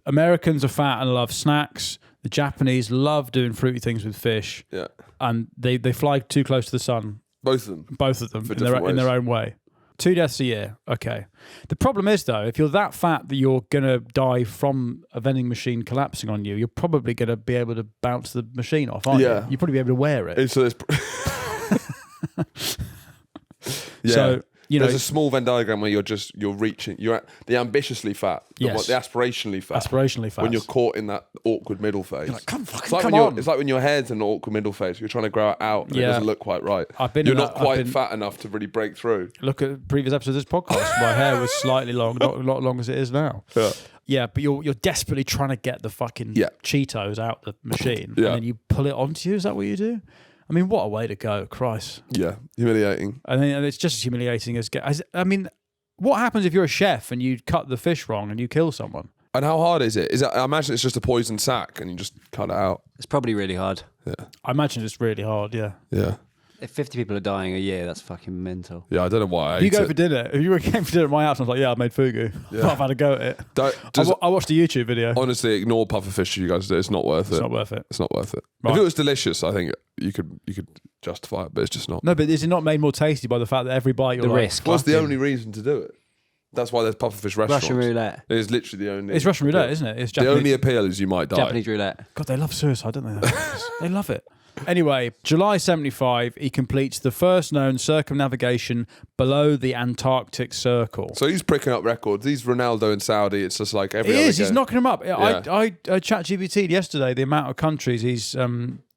Americans are fat and love snacks. The Japanese love doing fruity things with fish. Yeah. And they fly too close to the sun. Both of them. Both of them For in different their ways. own way. 2 deaths a year. Okay. The problem is, though, if you're that fat that you're going to die from a vending machine collapsing on you, you're probably going to be able to bounce the machine off, aren't Yeah. you? You'll probably be able to wear it. So there's yeah. So, there's a small Venn diagram where you're reaching. You're at the ambitiously fat, Yes. the aspirationally fat. aspirationally fat. When you're caught in that awkward middle phase. You're like, come when on. It's like when your hair's in an awkward middle phase. You're trying to grow it out and it Yeah. doesn't look quite right. I've You're not quite fat enough to really break through. Look at previous episodes of this podcast. My hair was slightly long, not long as it is now. Yeah. Yeah, but you're desperately trying to get the fucking Cheetos out the machine, Yeah. and then you pull it onto you. Is that what you do? I mean, what a way to go, Christ! Yeah. Humiliating. And it's just as humiliating as. I mean, what happens if you're a chef and you cut the fish wrong and you kill someone? And how hard is it? I imagine it's just a poison sac and you just cut it out. It's probably really hard. Yeah. I imagine it's really hard. Yeah. Yeah. If 50 people are dying a year, that's fucking mental. Yeah, I don't know why I You ate go it. for dinner. If you came for dinner at my house, I was like, "Yeah, I made fugu. Yeah. I've had a go at it." Does- I watched a YouTube video. honestly, ignore pufferfish you guys do. It's not worth it. It's not worth it. It's not worth it. Right. If it was delicious, I think you could justify it, but it's just not. No, but is it not made more tasty by the fact that every bite you're The like, risk. What's the fucking- only reason to do it? That's why there's pufferfish restaurants. Russian roulette. It is literally the only. It's Russian roulette, isn't it? It's The Japanese. only appeal is you might die. Japanese roulette. God, they love suicide, don't they? They love it. Anyway, July 75, he completes the first known circumnavigation below the Antarctic Circle. So he's pricking up records. He's Ronaldo in Saudi. It's just like every He other is. He's game. knocking them up. Yeah. I ChatGPT'd yesterday the amount of countries he's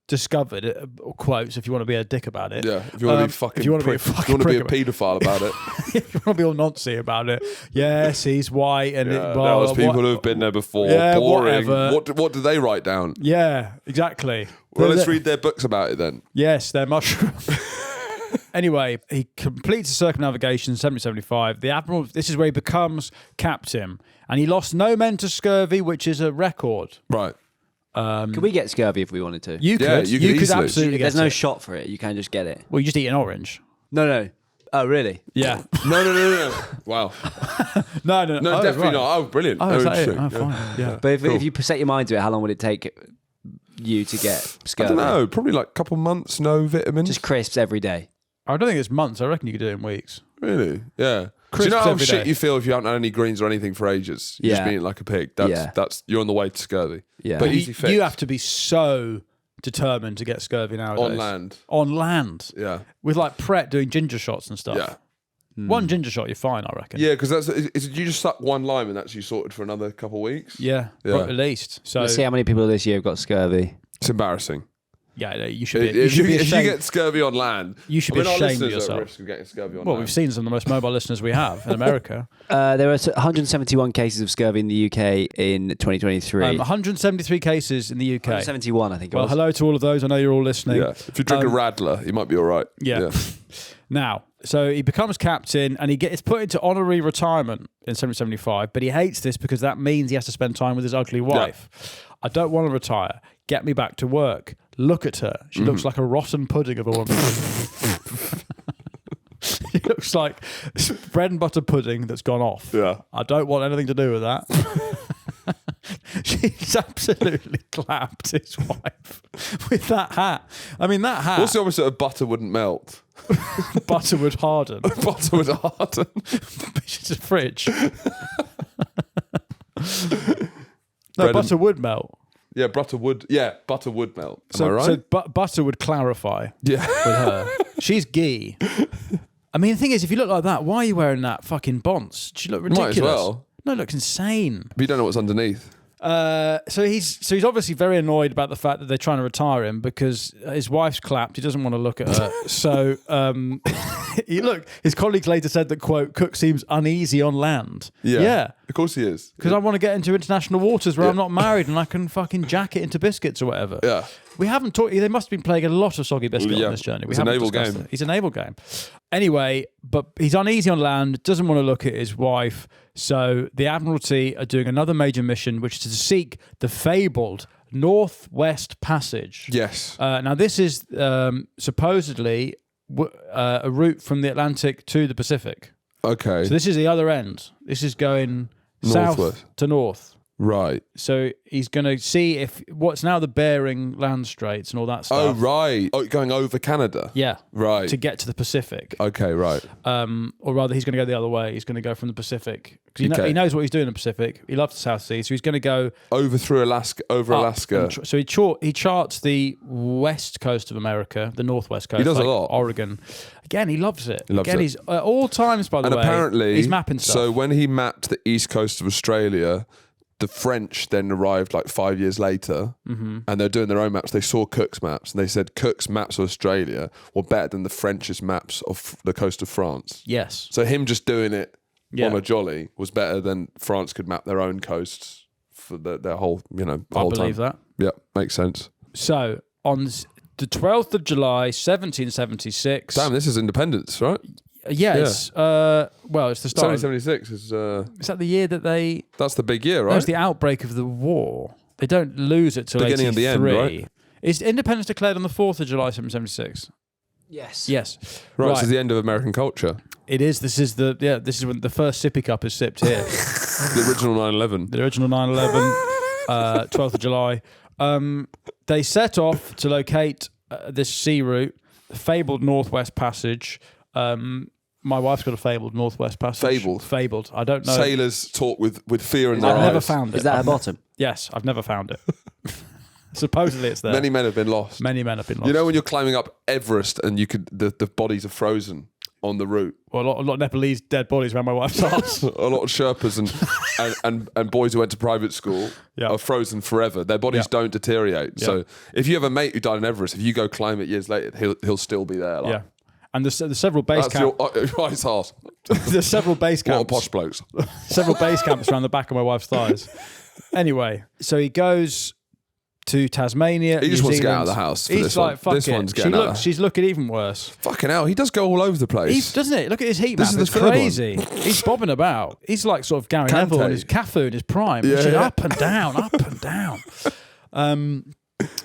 discovered. Quotes, if you want to be a dick about it. Yeah, if you want to be fucking, if you want to be a prick- fucking if you want to be a prick paedophile about it. if you want to be all Nazi about it. Yes, he's white and Yeah, it, there was people who have been there before. Yeah, Boring. whatever. What do they write down? Yeah, exactly. Well, let's read their books about it then. Yes, they're mushrooms. Anyway, he completes the circumnavigation in 1775. The admiral. This is where he becomes captain, and he lost no men to scurvy, which is a record. Right. Could we get scurvy if we wanted to? You could. Yeah, you could easily. absolutely get There's no it. shot for it. You can just get it. Well, you just eat an orange. No. Oh, really? Yeah. No. Wow. No. No, Oh, definitely right. not. Oh, brilliant. Oh, is that it? interesting. Oh, fine. Yeah. But if you set your mind to it, how long would it take you to get I scurvy? don't know. Probably like a couple months, no vitamins. Just crisps every day. I don't think it's months. I reckon you could do it in weeks. Really? Yeah. Do Crisps you know how every shit day. you feel if you haven't had any greens or anything for ages? You're just Yeah. being like a pig. That's you're on the way to scurvy. Yeah. But You- easy fix. You have to be so determined to get scurvy nowadays. on land. On land. Yeah. With like Pret doing ginger shots and stuff. Yeah. One ginger shot, you're fine, I reckon. Yeah, because you just suck one lime and that's you sorted for another couple of weeks. Yeah, Yeah. at least. So Let's see how many people this year have got scurvy. It's embarrassing. yeah, you should be. If You should be if you ashamed. get scurvy on land, You should I be mean, our ashamed of listeners are at yourself. risk of getting scurvy on Well, land. we've seen some of the most mobile listeners we have in America. There are 171 cases of scurvy in the UK in 2023. 173 cases in the UK. 171, I think it Well, was. hello to all of those. I know you're all listening. Yeah. If you drink a Radler, you might be all right. Yeah. Now, so he becomes captain and he gets put into honorary retirement in 1775, but he hates this because that means he has to spend time with his ugly wife. I don't want to retire. Get me back to work. Look at her. She looks like a rotten pudding of a woman. She looks like bread and butter pudding that's gone off. Yeah. I don't want anything to do with that. She's absolutely clapped his wife with that hat. I mean, that hat. What's the opposite of butter wouldn't melt? Butter would harden. Butter would harden. It's a fridge. No, Bread butter would melt. Yeah, butter would. Yeah, butter would melt. Am I So, right? so butter would clarify yeah. with her. She's ghee. I mean, the thing is, if you look like that, why are you wearing that fucking bonce? She look ridiculous. Might as well. No, it looks insane. But you don't know what's underneath. So he's obviously very annoyed about the fact that they're trying to retire him because his wife's clapped. He doesn't want to look at her. So his colleagues later said that, quote, Cook seems uneasy on land. Yeah. Of course he is. Because I want to get into international waters where I'm not married and I can fucking jack it into biscuits or whatever. Yeah. We haven't talked. They must have been playing a lot of soggy biscuit Yeah. on this journey. It's a haven't naval discussed game. it. It's a naval game. Anyway, but he's uneasy on land, doesn't want to look at his wife. So the Admiralty are doing another major mission, which is to seek the fabled Northwest Passage. Yes. Now, this is supposedly a route from the Atlantic to the Pacific. Okay. So this is the other end. This is going south Northwest. to north. Right. So he's going to see if what's now the Bering Land Straits and all that stuff. Oh, right. Oh, going over Canada. Yeah. Right. To get to the Pacific. Okay, right. Or rather, he's going to go the other way. He's going to go from the Pacific. Because Okay. he knows what he's doing in the Pacific. He loves the South Sea. So he's going to go Over through Alaska, over up Alaska. and so he charts the west coast of America, the northwest coast. He does a like lot. Oregon. Again, he loves it. He loves Again, it. he's at all times, by the And way, apparently, he's mapping stuff. So when he mapped the east coast of Australia, the French then arrived like 5 years later, and they're doing their own maps. They saw Cook's maps, and they said Cook's maps of Australia were better than the French's maps of the coast of France. Yes. So him just doing it Yeah. on a jolly was better than France could map their own coasts for their whole, I whole believe time. that. Yeah, makes sense. So on the 12th of July, 1776. Damn, this is independence, right? Yeah, it's it's the start. 1776 is Is that the year that they? that's the big year, That right? was the outbreak of the war. They don't lose it till Beginning of the end, 83. right? Is independence declared on the 4th of July, 1776? Yes. Yes. Right, this is the end of American culture. It is. This is when the first sippy cup is sipped here. The original 9/11. The original 9/11, 12th of July. They set off to locate this sea route, the fabled Northwest Passage. My wife's got a fabled Northwest Passage. Fabled. I don't know. Sailors talk with fear in their I've eyes. never found it. Is that her bottom? Yes, I've never found it. Supposedly it's there. Many men have been lost. Many men have been lost. You know when you're climbing up Everest and you could the bodies are frozen on the route. Well, a lot of Nepalese dead bodies around my wife's house. A lot of Sherpas and boys who went to private school Yeah. are frozen forever. Their bodies Yeah. don't deteriorate. Yeah. So if you have a mate who died in Everest, if you go climb it years later, he'll still be there. Like, Yeah. And there's several base That's camps. your eyes hard. There's several base What a camps. posh blokes. Several base camps around the back of my wife's thighs. Anyway, so he goes to Tasmania. He just New wants to get Zealand. out of the house for He's this like, one. fuck This it. one's getting out. She's looking even worse. Fucking hell, he does go all over the place. Doesn't it? Look at his heat This map. is It's the third crazy. He's bobbing about. He's like sort of Gary Neville in his Cafu in his prime. Yeah, Just yeah. up and down, up and down.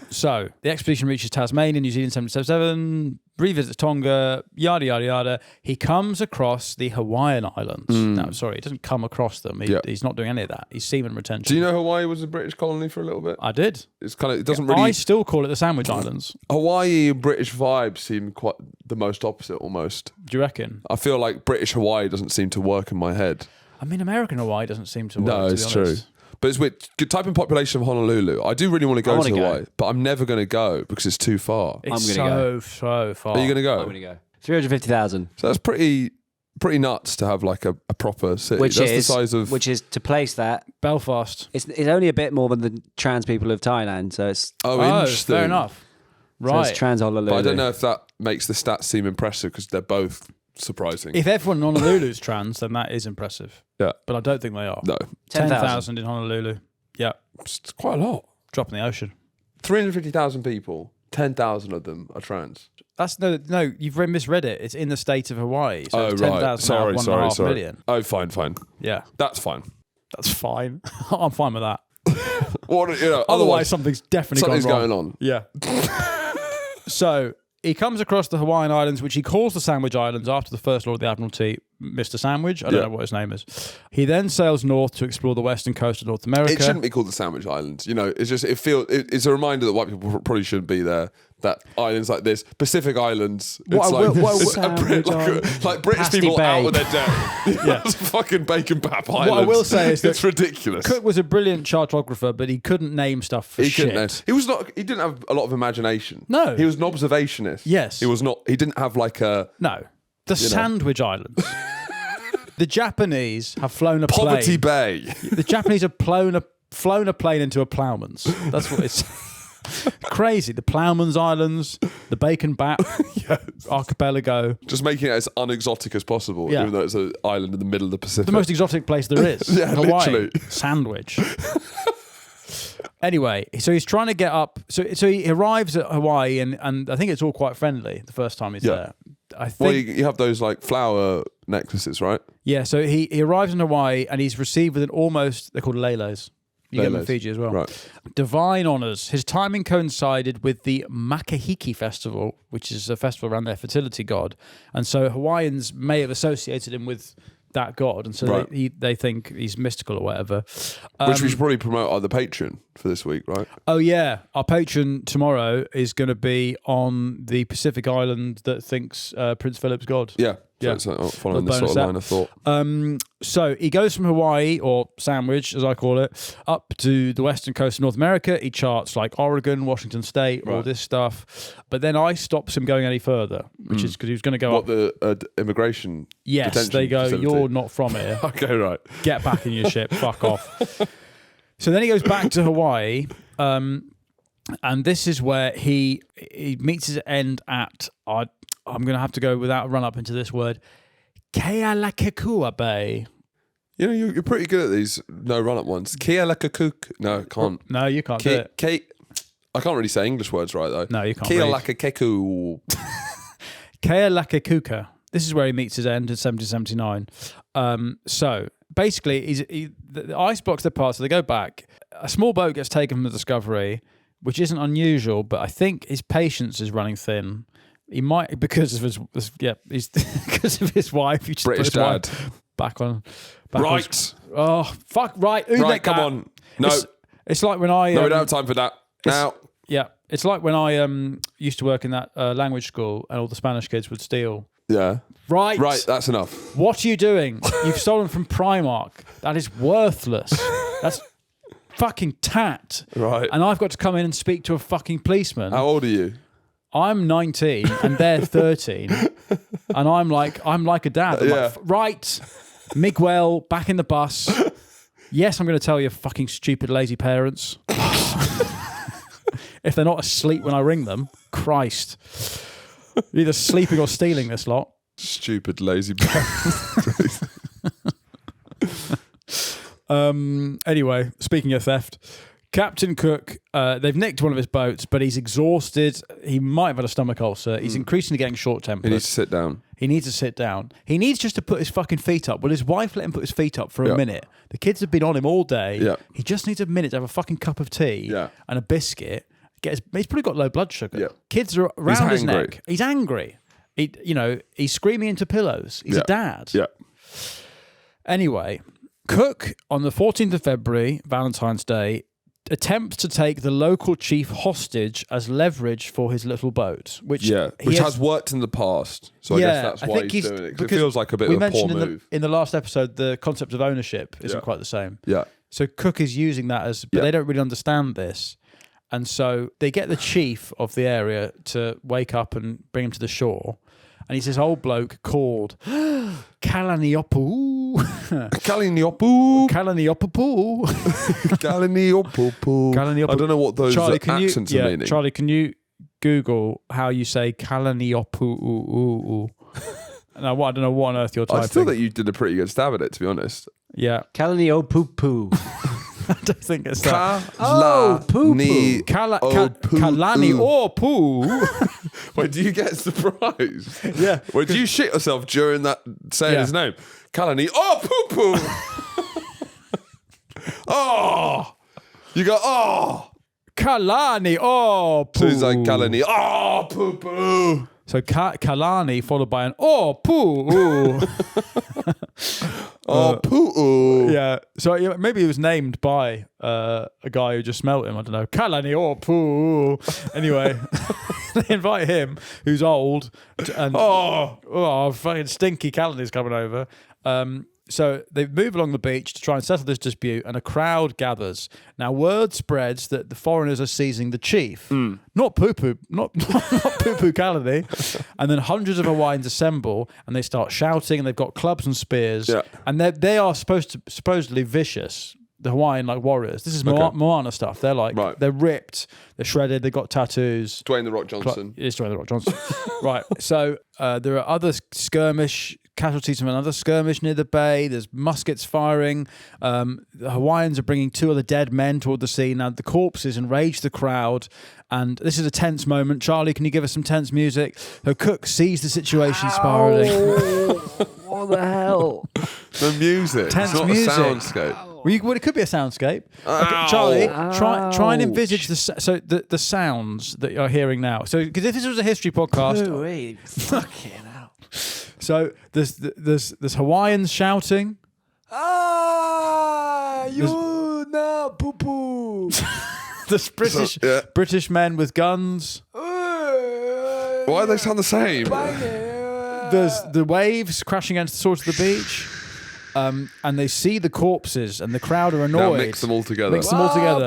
So the expedition reaches Tasmania, New Zealand 777, revisits Tonga, yada, yada, yada. He comes across the Hawaiian Islands. No, sorry, he doesn't come across them. He's not doing any of that. He's seaman retention. Do you know Hawaii was a British colony for a little bit? I did. It's kind of, it doesn't really. I still call it the Sandwich Islands. Hawaii and British vibes seem quite the most opposite almost. Do you reckon? I feel like British Hawaii doesn't seem to work in my head. I mean, American Hawaii doesn't seem to work. No, to it's be true. honest. But it's weird. Type in population of Honolulu. I do really want to go to wanna Hawaii, but I'm never going to go because it's too far. It's I'm gonna so far. Are you going to go? I'm gonna go. 350,000. So that's pretty nuts to have like a proper city. Which that's is the size of. which is to place that. Belfast. It's only a bit more than the trans people of Thailand, so it's Oh, interesting. fair enough. so Right. it's trans Honolulu. But I don't know if that makes the stats seem impressive because they're both surprising. If everyone in Honolulu's trans, then that is impressive. Yeah. But I don't think they are. No, 10,000 in Honolulu. Yeah. it's quite a lot. Drop in the ocean. 350,000 people. 10,000 of them are trans. That's no, you've misread it. It's in the state of Hawaii. So Oh, it's right. 10,000 out Sorry, of sorry. 1.5 million. Oh, fine. Yeah. That's fine. That's fine. I'm fine with that. What, you know, Otherwise, something's definitely something's gone wrong. going on. Yeah. So he comes across the Hawaiian Islands, which he calls the Sandwich Islands after the First Lord of the Admiralty, Mr. Sandwich. I don't know what his name is. He then sails north to explore the western coast of North America. It shouldn't be called the Sandwich Islands. You know, it's just it's a reminder that white people probably shouldn't be there. That islands like this, Pacific Islands, it's like British Pasty people Bay. out of their depth. Yeah. It's fucking bacon pap islands. What I will say is that it's ridiculous. Cook was a brilliant chartographer, but he couldn't name stuff for He shit. couldn't. He was not. He didn't have a lot of imagination. No. he was an observationist. Yes. he was not. He didn't have like a No. The Sandwich Islands. The Japanese have flown a plane. Poverty Bay. The Japanese have flown a plane into a ploughman's. That's what it's crazy. The Ploughman's Islands, the Bacon Bat archipelago. Just making it as unexotic as possible, Yeah. even though it's an island in the middle of the Pacific. The most exotic place there is. Yeah, Hawaii. literally. Sandwich. Anyway, so he's trying to get up. So he arrives at Hawaii, and I think it's all quite friendly the first time he's there. I think. Well, you have those like flower necklaces, right? Yeah, so he arrives in Hawaii, and he's received with an almost, they're called leles. You get them in Leles. Fiji as well. Right. Divine honours. His timing coincided with the Makahiki Festival, which is a festival around their fertility god. And so Hawaiians may have associated him with that god. And so they think he's mystical or whatever. Which we should probably promote on the Patreon for this week, right? Oh, yeah. Our patron tomorrow is going to be on the Pacific island that thinks Prince Philip's god. Yeah. Yeah. So following Little this sort of bonus line of thought. So he goes from Hawaii, or Sandwich, as I call it, up to the western coast of North America. He charts like Oregon, Washington State, all this stuff. But then ICE stops him going any further, which is because he was going to go up. The immigration Yes, detention they go, facility. you're not from here. Okay, right. Get back in your ship. Fuck off. So then he goes back to Hawaii. And this is where he meets his end at, I'm going to have to go without a run up into this word, Kealakekua Bay. You know, you're pretty good at these no run-up ones. Kealakekuk. No, can't. No, you can't do it. I can't really say English words right, though. No, you can't read. Kealakakeku. Kealakekua. This is where he meets his end in 1779. So basically, the ice blocks their path, so they go back. A small boat gets taken from the Discovery, which isn't unusual, but I think his patience is running thin. He might, because of he's because of his wife. He just British put his wife dad. back on. Right. Oh, fuck, right. Right, come on. No. It's like when I... No, we don't have time for that. Now. Yeah, it's like when I used to work in that language school and all the Spanish kids would steal. Yeah. Right. Right, that's enough. What are you doing? You've stolen from Primark. That is worthless. That's fucking tat. Right. And I've got to come in and speak to a fucking policeman. How old are you? I'm 19 and they're 13. And I'm like a dad. I'm like, right, Miguel, back in the bus. Yes, I'm going to tell your fucking stupid, lazy parents. If they're not asleep when I ring them, Christ. Either sleeping or stealing this lot. Stupid, lazy bastard. Anyway, speaking of theft, Captain Cook, they've nicked one of his boats, but he's exhausted. He might have had a stomach ulcer. He's increasingly getting short-tempered. He needs to sit down. He needs to sit down. He needs just to put his fucking feet up. Will his wife let him put his feet up for a minute? The kids have been on him all day. Yeah. He just needs a minute to have a fucking cup of tea and a biscuit. He's probably got low blood sugar. Yeah. Kids are around his angry. neck. He's angry. He's screaming into pillows. He's a dad. Yeah. Anyway, Cook, on the 14th of February, Valentine's Day, attempts to take the local chief hostage as leverage for his little boat, which has worked in the past. So I guess that's why he's doing it. 'Cause it feels like a bit of a poor move. In the last episode, the concept of ownership isn't quite the same. Yeah. So Cook is using that but they don't really understand this. And so they get the chief of the area to wake up and bring him to the shore. And he's this old bloke called Kalaniopu. Kalaniopu. Kalaniopu. Kalaniopu. I don't know what those accents are meaning. Charlie, can you Google how you say Kalaniopu? Now, I don't know what on earth you're typing. I feel that you did a pretty good stab at it, to be honest. Yeah. Kalaniopu. I don't think it's that. Poo-poo. Kalani or poo. Wait, do you get surprised? Yeah. Wait, do you shit yourself during that saying his name? Kalani or poo poo. Oh. You go, oh. Kalani or poo. So he's like Kalani, oh, poo poo. So Kalani followed by an oh poo. Oh, poo. Yeah. So maybe he was named by a guy who just smelt him. I don't know. Kalani or poo. Anyway, they invite him, who's old, and fucking stinky Kalani's coming over. So they move along the beach to try and settle this dispute, and a crowd gathers. Now, word spreads that the foreigners are seizing the chief, not poo-poo, not poo-poo Kalani. And then hundreds of Hawaiians assemble, and they start shouting, and they've got clubs and spears, and they are supposedly vicious. The Hawaiian warriors. This is Moana stuff. They're they're ripped, they're shredded, they've got tattoos. Dwayne the Rock Johnson. It's Dwayne the Rock Johnson. Right. So there are other casualties from another skirmish near the bay. There's muskets firing. The Hawaiians are bringing 2 other dead men toward the sea. Now the corpses enrage the crowd, and this is a tense moment. Charlie, can you give us some tense music? So Cook sees the situation spiraling. What the hell? The music. Tense it's not music. a soundscape. Well, it could be a soundscape. Okay, Charlie, try and envisage the sounds that you're hearing now. So, because if this was a history podcast, fucking hell. So there's Hawaiians shouting. You now poo poo. There's British men with guns. Why do they sound the same? There's the waves crashing against the shores of the beach. And they see the corpses, and the crowd are annoyed. Now mix them all together.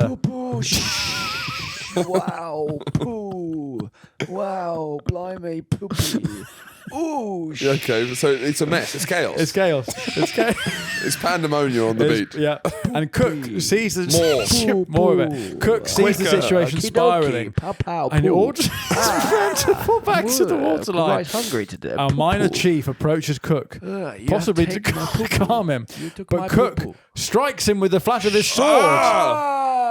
Poo-poo. Wow, poo. Wow, blimey, poopy. Ooh, okay, so it's a mess. It's chaos. It's chaos. It's pandemonium on the beach. Yeah, and Cook sees more of it. Cook sees the situation spiraling, and orders his friend to fall back to the waterline. Quite hungry today. Our minor chief approaches Cook, possibly to calm him, but Cook strikes him with the flat of his sword.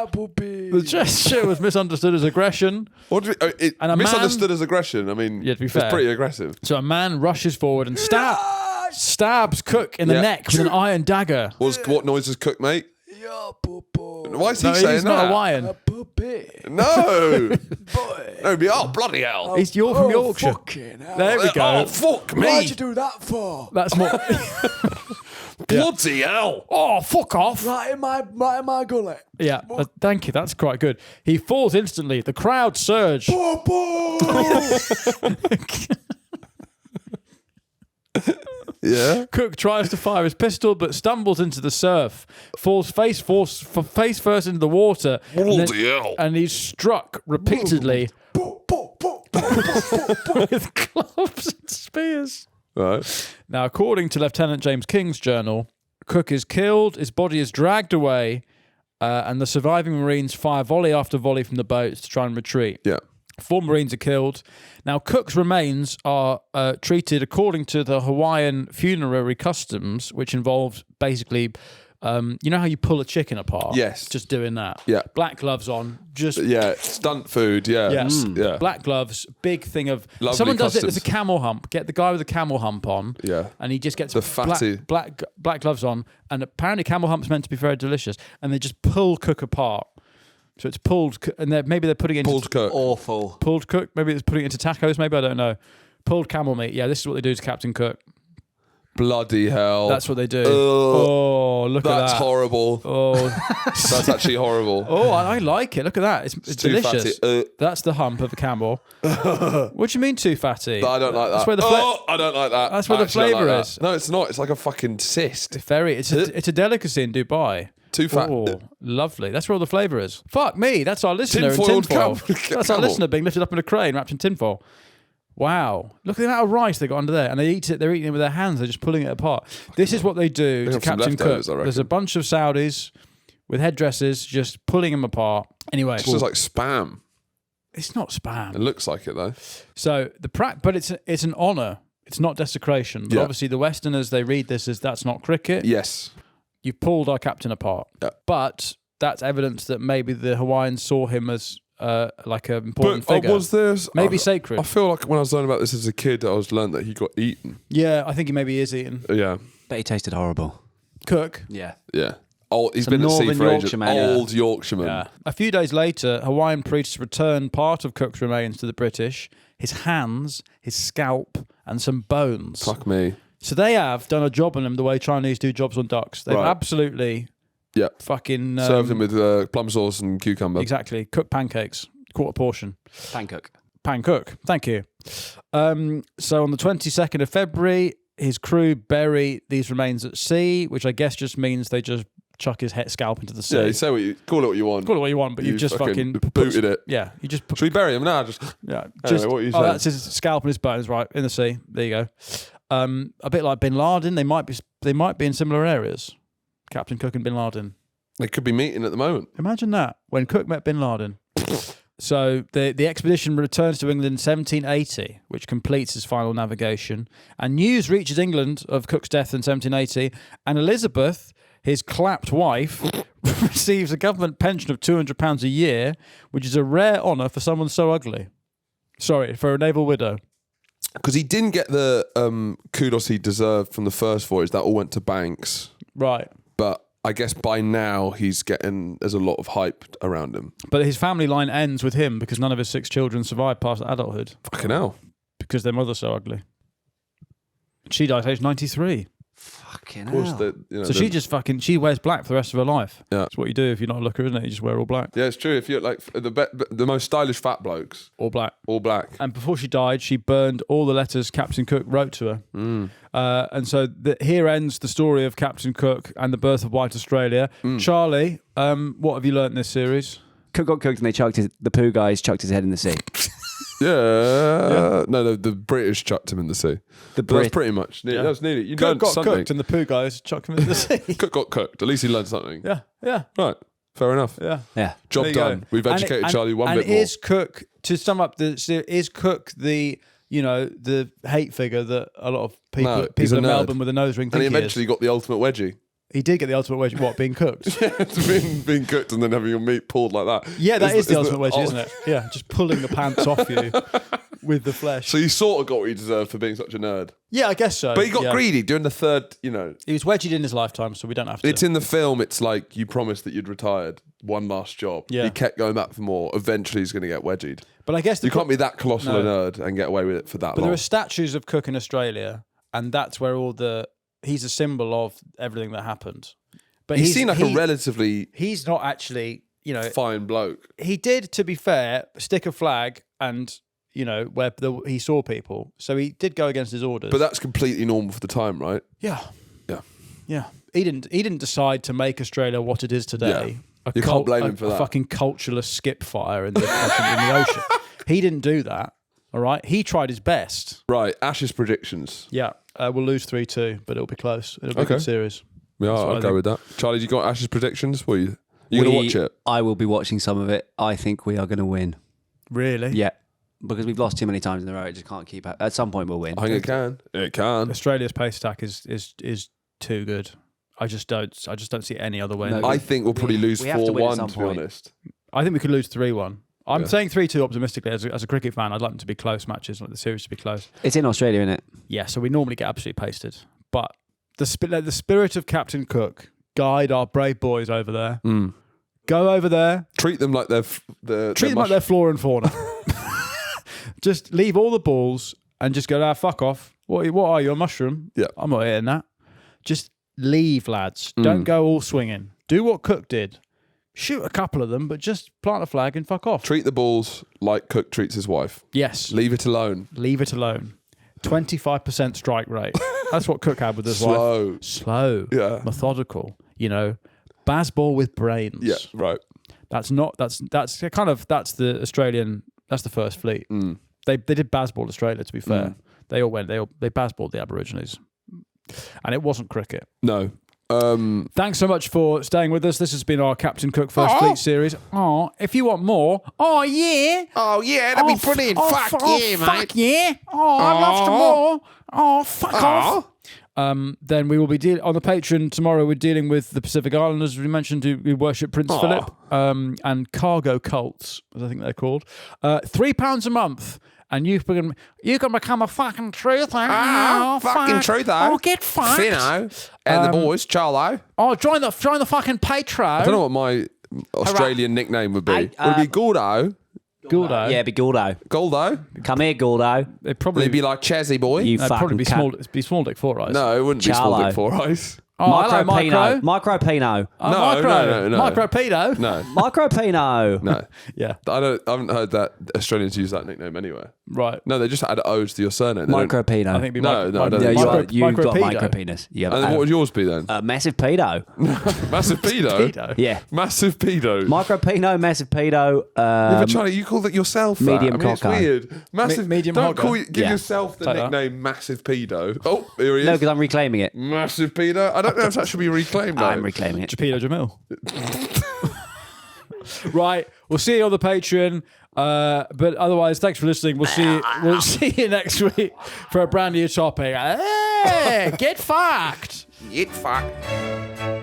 The gesture was misunderstood as aggression. Misunderstood as aggression? I mean, to be it's fair, pretty aggressive. So a man rushes forward and stabs Cook in the neck with an iron dagger. What noise does Cook make? Why is he saying he's that? not Hawaiian. No. No, bloody hell. You're from Yorkshire. There we go. Oh, fuck me. Why'd you do that for? That's more... Bloody hell. Oh, fuck off. Right in my gullet. Yeah, thank you. That's quite good. He falls instantly. The crowd surge. Yeah. Cook tries to fire his pistol, but stumbles into the surf, falls face first into the water, and he's struck repeatedly with clubs and spears. Right. Now, according to Lieutenant James King's journal, Cook is killed, his body is dragged away, and the surviving Marines fire volley after volley from the boats to try and retreat. Yeah. 4 Marines are killed. Now, Cook's remains are treated according to the Hawaiian funerary customs, which involved basically You know how you pull a chicken apart? Yes. Just doing that. Yeah. Black gloves on. Just Yeah, stunt food. Yeah. yes. Yeah. Black gloves. Big thing of Lovely someone does it customs. as a camel hump. Get the guy with the camel hump on. Yeah. And he just gets The fatty. black gloves on. And apparently camel hump's meant to be very delicious. And they just pull cook apart. So it's pulled, and maybe they're putting it into Pulled cook. Awful. pulled cook. Maybe it's putting it into tacos. Maybe I don't know. Pulled camel meat. Yeah, this is what they do to Captain Cook. Bloody hell. That's what they do. Ugh. Oh, look at that. That's horrible. Oh, That's actually horrible. oh, I like it. Look at that. It's Too delicious. fatty. That's the hump of a camel. What do you mean too fatty? I don't like that. That's where the I don't like that. That's where I the actually don't flavour like is. that. No, it's not. It's like a fucking cyst. It's a delicacy in Dubai. Too fat. Oh, lovely. That's where all the flavour is. Fuck me. That's our listener in Tinfoil tinfoil. camel. That's our listener being lifted up in a crane wrapped in tinfoil. Wow. Look at the amount of rice they got under there. And they eat it, they're eating it with their hands. They're just pulling it apart. This is what they do to have some Captain Cook. leftovers, I reckon. There's a bunch of Saudis with headdresses just pulling them apart. Anyway. It's just like spam. It's not spam. It looks like it though. So but it's an honour. It's not desecration. But Yeah. obviously the Westerners, they read this as that's not cricket. Yes. You pulled our captain apart. Yeah. But that's evidence that maybe the Hawaiians saw him as like an important But figure. was there Maybe I sacred. feel like when I was learning about this as a kid, I was learned that he got eaten. Yeah, I think he maybe is eaten. Yeah. Bet he tasted horrible. Cook. Yeah. Yeah. Old, he's Some been at sea Northern for ages. Yorkshireman, yeah. Old Yorkshireman. Yeah. A few days later, Hawaiian priests returned part of Cook's remains to the British, his hands, his scalp, and some bones. Fuck me. So they have done a job on him the way Chinese do jobs on ducks. They've Right. absolutely Yeah. fucking... Served him with plum sauce and cucumber. Exactly. Cooked pancakes. Quarter portion. Pancook. Pan cook. Thank you. So on the 22nd of February, his crew bury these remains at sea, which I guess just means they just chuck his head scalp into the sea. Yeah, you say what you call it what you want. Call it what you want, but You you've just fucking fucking booted it. Yeah, you just put. Should we bury him now? Just Yeah, Anyway, just. what are you Oh, saying? that's his scalp and his bones, right in the sea. There you go. A bit like Bin Laden, they might be in similar areas. Captain Cook and Bin Laden. they could be meeting at the moment. Imagine that when Cook met Bin Laden. So the expedition returns to England in 1780, which completes his final navigation. And news reaches England of Cook's death in 1780, and Elizabeth, his clapped wife, receives a government pension of £200 a year, which is a rare honour for someone so ugly. Sorry, for a naval widow. Because he didn't get the kudos he deserved from the first voyage. That all went to Banks. Right. But I guess by now there's a lot of hype around him. But his family line ends with him because none of his 6 children survived past adulthood Fucking hell. because their mother's so ugly. She died at age 93. Fucking Of course, hell. So she wears black for the rest of her life. Yeah. That's what you do if you're not a looker, isn't it? You just wear all black. Yeah, it's true. If you're like the most stylish fat blokes, All black. all black. And before she died, she burned all the letters Captain Cook wrote to her. And so here ends the story of Captain Cook and the birth of White Australia. Charlie, what have you learnt in this series? Cook got cooked and the poo guys chucked his head in the sea. Yeah. No, the British chucked him in the sea. The But that's Brit. pretty much. Yeah. That was nearly. You Cook learned got something. cooked and the poo guys chucked him into the sea. Cook got cooked. At least he learned something. Yeah, yeah, Right. Fair enough. yeah. Yeah. Job There you done. go. We've educated Charlie one bit and more. is Cook, to sum up is Cook the hate figure that a lot of people No, he's a in nerd. Melbourne with a nose ring And think he he eventually is? got the ultimate wedgie. He did get the ultimate wedgie, what, being cooked? It's being cooked and then having your meat pulled like that. Yeah, that is the ultimate wedgie, oh. isn't it? Yeah, just pulling the pants off you with the flesh. So you sort of got what you deserved for being such a nerd. Yeah, I guess so. But he got yeah. greedy during the third, He was wedgied in his lifetime, so we don't have to. It's in the film, it's like you promised that you'd retired. One last job. Yeah. He kept going back for more. Eventually he's going to get wedgied. But I guess You can't be that colossal a No. nerd and get away with it for that But long. there are statues of Cook in Australia, and that's where he's a symbol of everything that happened. But He seemed like a relatively He's not actually, fine bloke. he did, to be fair, stick a flag and, where he saw people. So he did go against his orders. But that's completely normal for the time, right? yeah, Yeah. yeah. He didn't decide to make Australia what it is today. Yeah. You can't blame him for a that. fucking cultureless skip fire in the ocean. He didn't do that. All right. He tried his best. Right, Ash's predictions. Yeah. We'll lose 3-2, but it'll be close. It'll be a Okay. good series. Yeah, That's what I'll I go think. with that. Charlie, you got Ash's predictions? What you going to watch it? I will be watching some of it. I think we are going to win. Really? Yeah. Because we've lost too many times in a row. It just can't keep up. At some point we'll win. I think it can. It can. Australia's pace attack is too good. I just don't see any other way. No, I think we'll probably lose we have to win at 4-1, some to be point. honest. I think we could lose 3-1. I'm saying 3-2 optimistically. As a cricket fan, I'd like them to be close matches, like the series to be close. It's in Australia, isn't it? Yeah, so we normally get absolutely pasted. But the spirit of Captain Cook guide our brave boys over there. Go over there. Treat them like they're Like they're flora and fauna. Just leave all the balls and just go, fuck off. What are you, a mushroom? Yeah. I'm not hitting that. Just leave, lads. Don't go all swinging. Do what Cook did. Shoot a couple of them, but just plant a flag and fuck off. Treat the balls like Cook treats his wife. Yes. Leave it alone. Leave it alone. 25% strike rate. That's what Cook had with his Slow. wife. Slow. Yeah. Methodical. Baseball with brains. Yeah, right. That's the Australian. That's the first fleet. They did baseball Australia. To be fair, they baseballed the Aborigines, and it wasn't cricket. No. Thanks so much for staying with us. This has been our Captain Cook First Fleet series. If you want more, yeah. Oh, yeah, that'd be brilliant. Fuck yeah, mate. Fuck yeah. I'd love some more. Fuck off. Then we will be on the Patreon tomorrow. We're dealing with the Pacific Islanders, as we mentioned, who worship Prince Philip, and cargo cults, as I think they're called. £3 a month. And you can become a fucking truther. Fucking truther. Oh, get fucked. Fino. And the boys, Charlo. Oh, join the fucking Patreon. I don't know what my Australian nickname would be. Would it be Gordo? Guldo. Yeah, it'd be Gordo. Goldo? Come here, Gordo. It'd probably Would it be like Chazzy Boy? You it'd fucking probably be cat. small. It'd be small dick four eyes. No, it wouldn't be small Charlo. dick 4 eyes. Oh, hello, Micro. Micro Pino. No. Micro pedo. No. Micro Pino. No. Yeah. I haven't heard that Australians use that nickname anywhere. Right. No, they just add O's to your surname. They Micro don't- Pino. I think it'd be No, micro, no, I don't Yeah, think you've got pedo. micro penis. You have And then what would yours be then? massive pedo. Massive pedo? Pedo. Yeah. Massive pedo. Micro Pino, massive pedo. Yeah, but Charlie, you call that yourself that. medium I mean, it's cocko. weird. Massive, medium don't hogger. give Yeah. yourself the Like that. nickname Massive Pedo. Oh, here he is. No, because I'm reclaiming it. Massive Pedo. I don't know if that should be reclaimed though. I'm reclaiming it. Japedo Jamil. Right. We'll see you on the Patreon. But otherwise, thanks for listening. We'll see you next week for a brand new topic. Hey, get fucked. Get fucked.